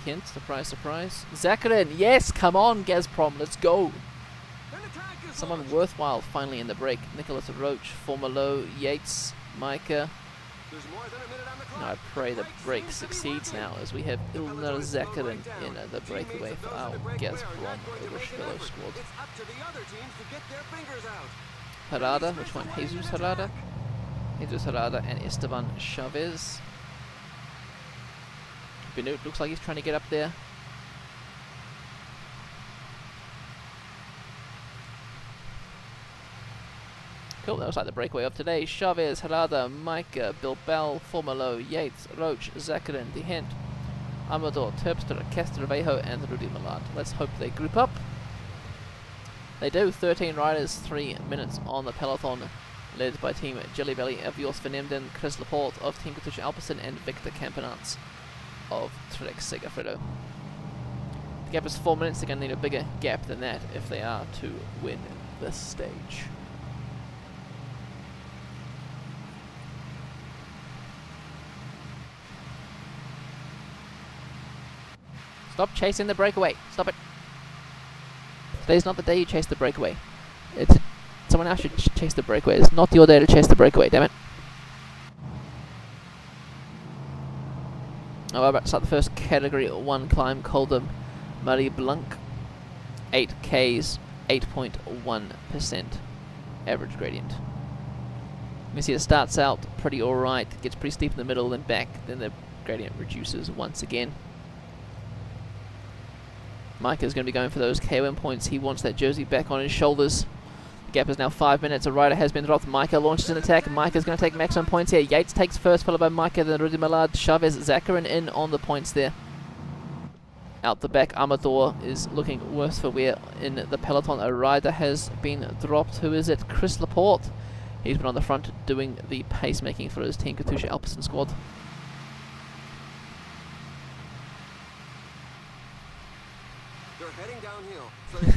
Hint, surprise, surprise. Zakarin, yes, come on, Gazprom, let's go. An attack is Someone launched. worthwhile finally in the break. Nicholas Roach, Formalo, Yates, Micah. There's more than a minute on the clock. And I pray the break seems to be succeeds working. now as we have The Ilner peloton is slowing Zakarin down. in the breakaway Teammates for of those our in the breakaway are Gazprom not going to make an Urishvilo effort. squad. It's up to the other teams to get their fingers out. Harada, which one? Jesus Harada? Jesus Harada and Esteban Chavez. Benut looks like he's trying to get up there. Cool, that was like the breakaway of today. Chavez, Harada, Micah, Bilbao, Formalo, Yates, Roach, Zakarin, Dehent, Amador, Terpstra, Castrovejo, and Rudy Millard. Let's hope they group up. They do. 13 riders, 3 minutes on the peloton, led by Team Jelly Belly, Avios van Emden, Chris Laporte of Team Katusha Alpecin, and Victor Campenarts of Trek Segafredo. The gap is 4 minutes. They're going to need a bigger gap than that if they are to win this stage. Stop chasing the breakaway. Stop it. Today's not the day you chase the breakaway. It's someone else should chase the breakaway. It's not your day to chase the breakaway, damn it. Oh, we're about to start the first category 1 climb, Col de Marie Blanc. 8 Ks, 8.1% average gradient. You can see it starts out pretty alright, gets pretty steep in the middle, then back, then the gradient reduces once again. Micah is going to be going for those KOM points. He wants that jersey back on his shoulders. The gap is now 5 minutes. A rider has been dropped. Micah launches an attack. Micah's going to take maximum points here. Yates takes first, followed by Micah, then Rudy Millard. Chavez, Zakarin in on the points there. Out the back, Amador is looking worse for wear in the peloton. A rider has been dropped. Who is it? Chris Laporte. He's been on the front doing the pacemaking for his Team Katusha Alpecin squad. They're heading downhill, so they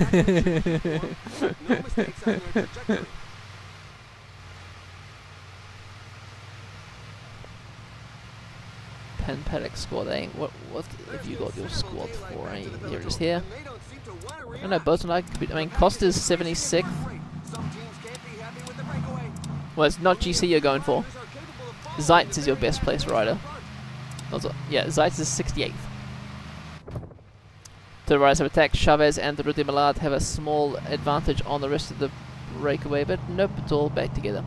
have to shoot. No mistakes on their trajectory. Pen Paddock squad, eh? What have you got your squad for, eh? Here it is here. I know, both like, I mean, Costa's 76th. Well, it's not GC you're going for. Zeitz is your best place rider. Also, yeah, Zeitz is 68th. To the rise of attack, Chavez and the Rudy Millard have a small advantage on the rest of the breakaway, but nope, it's all back together.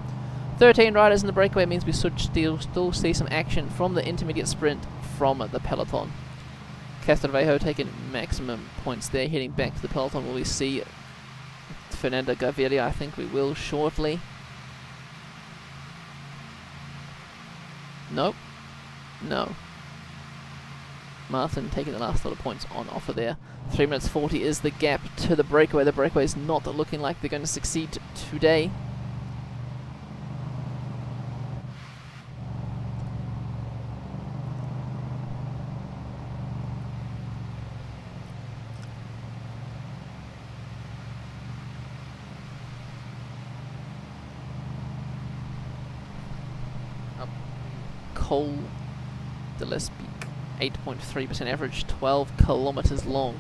13 riders in the breakaway means we should still see some action from the intermediate sprint from the peloton. Castrovejo taking maximum points there, heading back to the peloton. Will we see Fernando Gaviria? I think we will shortly. Nope. No. Martin taking the last lot of points on offer there. 3 minutes 40 is the gap to the breakaway. The breakaway is not looking like they're going to succeed today. Col de l'Espic, 8.3% average, 12 kilometers long,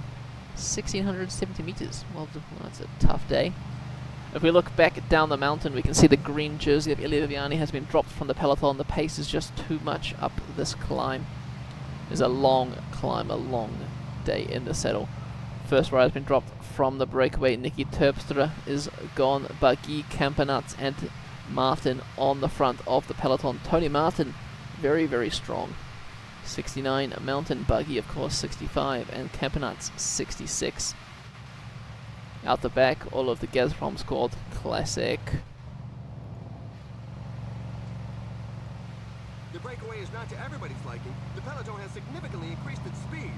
1670 meters. Well, that's a tough day. If we look back down the mountain, we can see the green jersey of Elia Viviani has been dropped from the peloton. The pace is just too much up this climb. It's a long climb, a long day in the saddle. First rider has been dropped from the breakaway. Nicky Terpstra is gone. Bagui, Campanat and Martin on the front of the peloton. Tony Martin, very, very strong. 69, Mountain Buggy, of course, 65, and Campanat's 66. Out the back, all of the Gazprom squad, classic. The breakaway is not to everybody's liking. The peloton has significantly increased its speed.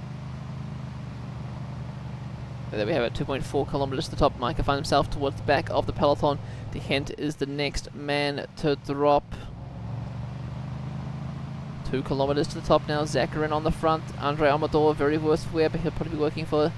There we have it, 2.4 kilometers to the top. Micah finds himself towards the back of the peloton. De Hent is the next man to drop. 2 kilometers to the top now. Zakarin on the front. Andre Amador, very worst wear, but he'll probably be working for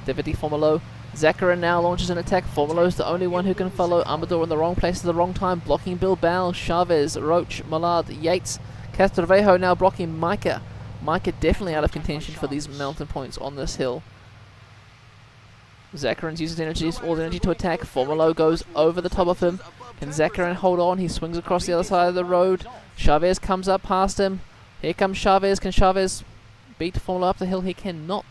Davide Formolo. Zakarin now launches an attack. Formolo's the only one who can follow. Amador in the wrong place at the wrong time, blocking Bilbao, Chavez, Roach, Millard, Yates. Castrovejo now blocking Micah. Micah definitely out of contention for these mountain points on this hill. Zakarin uses all the energy to attack. Formolo goes over the top of him. Can Zakarin hold on? He swings across the other side of the road. Chavez comes up past him. Here comes Chavez. Can Chavez beat Formolo up the hill? He cannot.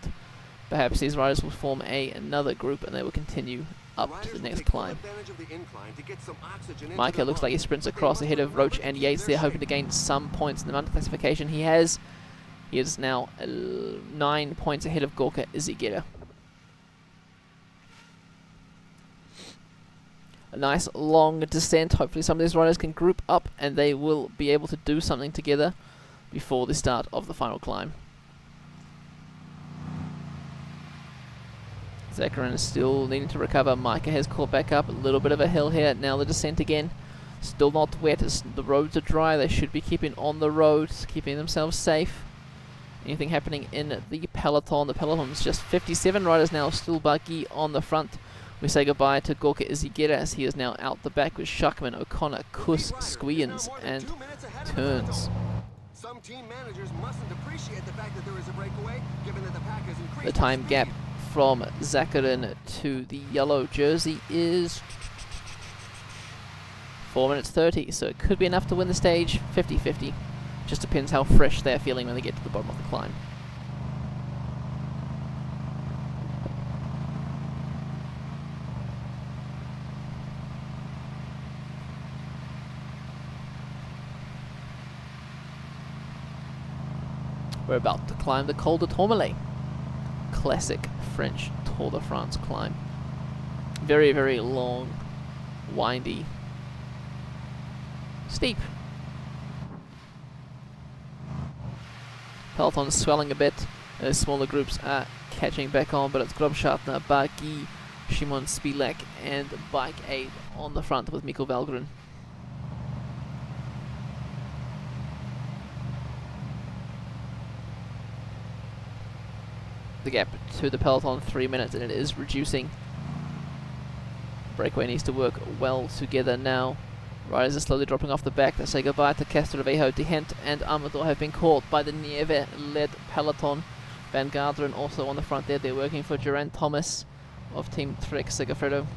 Perhaps these riders will form another group and they will continue up to the next climb. Micah looks like he sprints across ahead of Roach and Yates. They're hoping to gain some points in the mountain classification. He has. He is now 9 points ahead of Gorka Izagirre. A nice long descent. Hopefully some of these riders can group up and they will be able to do something together before the start of the final climb. Zakarin is still needing to recover. Micah has caught back up. A little bit of a hill here. Now the descent again. Still not wet. The roads are dry. They should be keeping on the roads, keeping themselves safe. Anything happening in the peloton? The peloton is just 57 riders now. Still Bagui on the front. We say goodbye to Gorka Izagirre as he is now out the back with Schuckman, O'Connor, Kuss, Squeans, and Turns. Some team managers mustn't appreciate the fact that there is a breakaway, given that the pack has increased. The time gap from Zakarin to the yellow jersey is 4 minutes 30, so it could be enough to win the stage. 50-50. Just depends how fresh they're feeling when they get to the bottom of the climb. We're about to climb the Col de Tourmalet. Classic French Tour de France climb. Very, very long, windy, steep. Peloton's swelling a bit. Smaller groups are catching back on, but it's Grobschartner, Bagui, Shimon Spilak, and Bike Aid on the front with Mikko Valgren. The gap to the peloton 3 minutes and it is reducing. Breakaway needs to work well together now. Riders are slowly dropping off the back. They say goodbye to Castrovejo. De Hent and Amador have been caught by the Nieve-led peloton. Van Garderen also on the front there. They're working for Geraint Thomas of Team Trek Segafredo.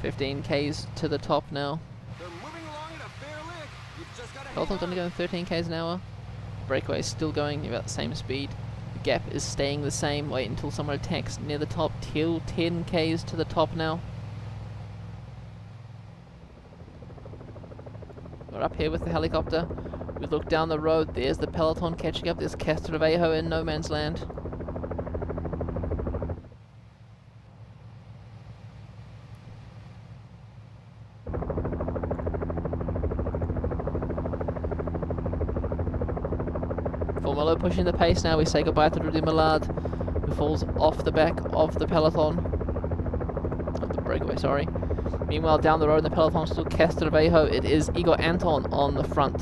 $15Ks to the top now. Peloton's only going 13 k's an hour. Breakaway is still going about the same speed. gap is staying the same. Wait until someone attacks near the top. Till 10 Ks to the top now. We're up here with the helicopter. We look down the road. There's the peloton catching up. There's Castrovejo in no man's land. Formolo pushing the pace now. We say goodbye to Rudy Millard, who falls off the back of the peloton. Of the breakaway, sorry. Meanwhile, down the road in the peloton, still Castrovejo. It is Igor Anton on the front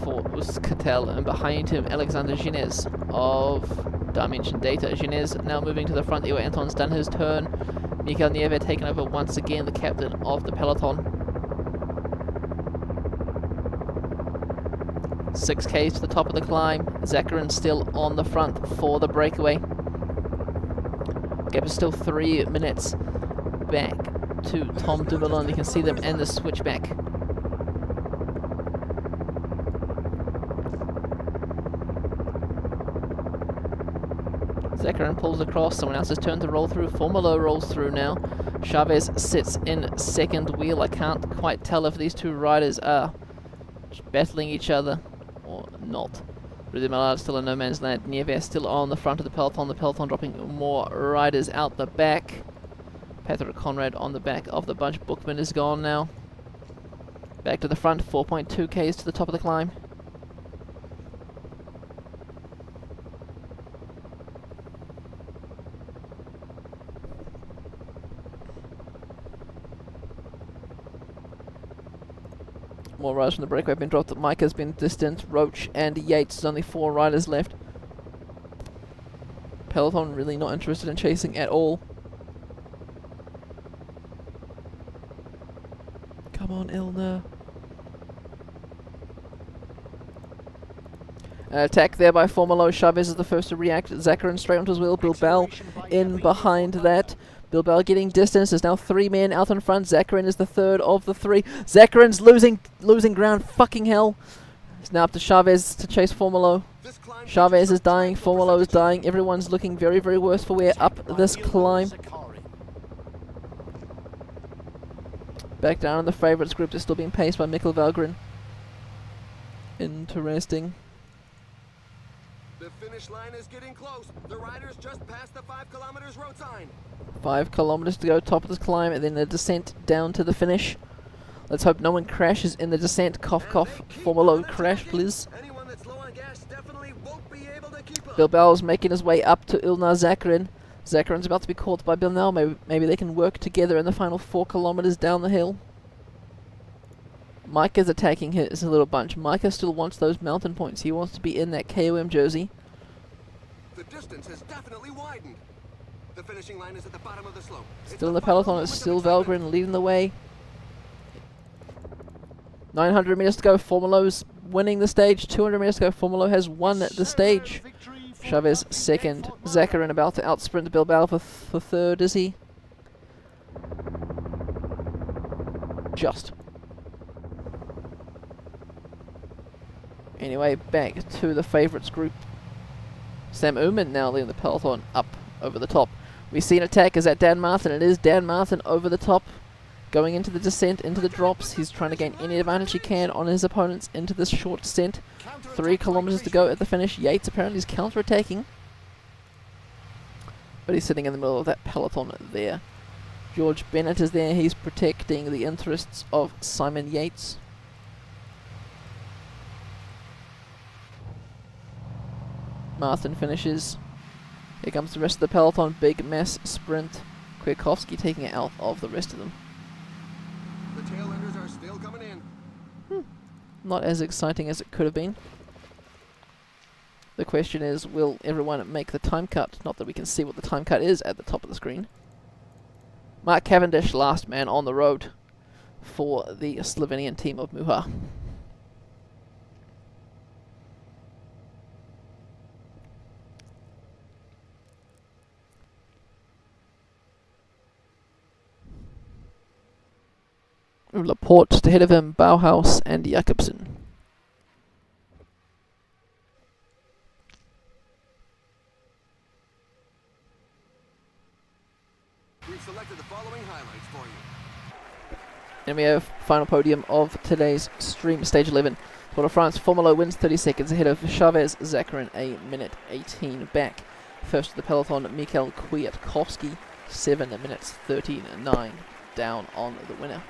for Uzcatel, and behind him, Alexander Ginez of Dimension Data. Ginez now moving to the front. Igor Anton's done his turn. Mikhail Nieve taken over once again, the captain of the peloton. 6Ks to the top of the climb. Zakarin still on the front for the breakaway. Gap is still 3 minutes back to Tom Dumoulin. You can see them and the switchback. Zakarin pulls across. Someone else's turn to roll through. Formolo rolls through now. Chavez sits in second wheel. I can't quite tell if these two riders are battling each other or not. Rudy Millard still in no man's land. Nieves still on the front of the peloton dropping more riders out the back. Patrick Conrad on the back of the bunch. Bookman is gone now. Back to the front, 4.2 Ks to the top of the climb. More riders from the breakaway have been dropped. Mike has been distant. Roach and Yates. There's only 4 riders left. Peloton really not interested in chasing at all. Come on, Ilna. An attack there by Formolo. Chavez is the first to react. Zakarin straight onto his wheel. Bilbao in behind that. Bilbao getting distance. There's now 3 men out in front. Zakarin is the third of the 3. Zakarin's losing ground. Fucking hell. It's now up to Chavez to chase Formolo. Chavez is dying. Formolo is dying. Everyone's looking very, very worse for wear up this climb. Back down in the favourites group. They're still being paced by Mikkel Valgren. Interesting. The finish line is getting close. The riders just passed the 5 kilometers road sign. 5 kilometers to go, top of this climb, and then the descent down to the finish. Let's hope no one crashes in the descent. Cough, cough. Formolo, crash, please. Anyone that's low on gas definitely won't be able to keep up. Bilbao's making his way up to Ilnar Zakarin. Zakarin's about to be caught by Bilnao. Maybe they can work together in the final 4 kilometers down the hill. Mike is attacking his little bunch. Micah still wants those mountain points. He wants to be in that KOM jersey. The distance has definitely widened. The finishing line is at the bottom of the slope. Still in the peloton, it's still Valgren leading the way. 900 meters to go, Formolo's winning the stage. 200 meters to go, Formolo has won the stage. Chavez second. Zakarin about to outsprint Bilbao for third, is he? Just. Anyway, back to the favourites group. Sam Oomen now leading the peloton up over the top. We see an attack. Is that Dan Martin? It is Dan Martin over the top. Going into the descent, into the drops. He's trying to gain any advantage he can on his opponents into this short descent. 3 kilometers to go at the finish. Yates apparently is counter-attacking. But he's sitting in the middle of that peloton there. George Bennett is there. He's protecting the interests of Simon Yates. Martin finishes. Here comes the rest of the peloton. Big mass sprint. Kwiatkowski taking it out of the rest of them. The tail enders are still coming in. Not as exciting as it could have been. The question is, will everyone make the time cut? Not that we can see what the time cut is at the top of the screen. Mark Cavendish, last man on the road for the Slovenian team of Muha. Laporte ahead of him, Bauhaus and Jakobsen. we've selected the following highlights for you. And we have final podium of today's stream, stage 11. Tour de France, Formolo wins 30 seconds ahead of Chavez Zakarin, a minute 18 back. First of the peloton, Mikhail Kwiatkowski, 7 minutes 39 down on the winner.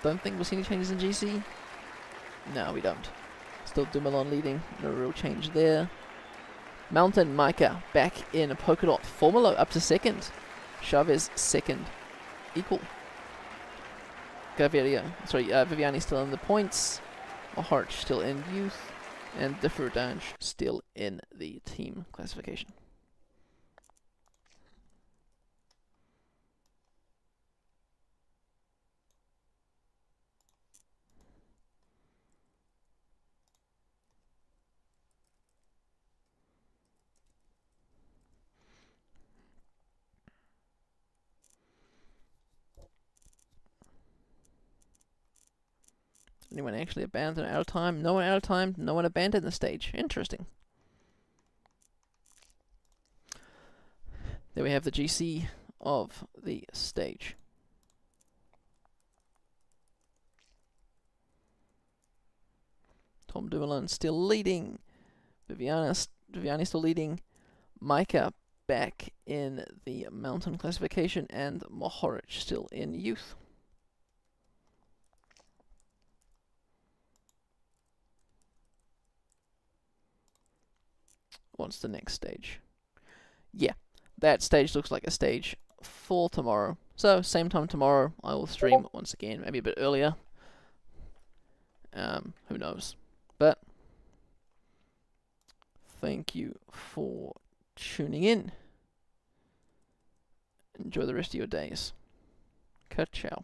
Don't think we'll see any changes in GC. No, we don't. Still Dumoulin leading, no real change there. Mountain Micah back in polka dot. Formolo up to second. Chavez second. Equal. Viviani still in the points. Mahart still in youth. And Deferdange still in the team classification. Anyone actually abandoned out of time? No one out of time. No one abandoned the stage. Interesting. There we have the GC of the stage. Tom Dumoulin still leading. Viviani still leading. Micah back in the mountain classification, and Mohoric still in youth. What's the next stage? Yeah, that stage looks like a stage for tomorrow. So, same time tomorrow, I will stream once again, maybe a bit earlier. Who knows? But, thank you for tuning in. Enjoy the rest of your days. Ciao.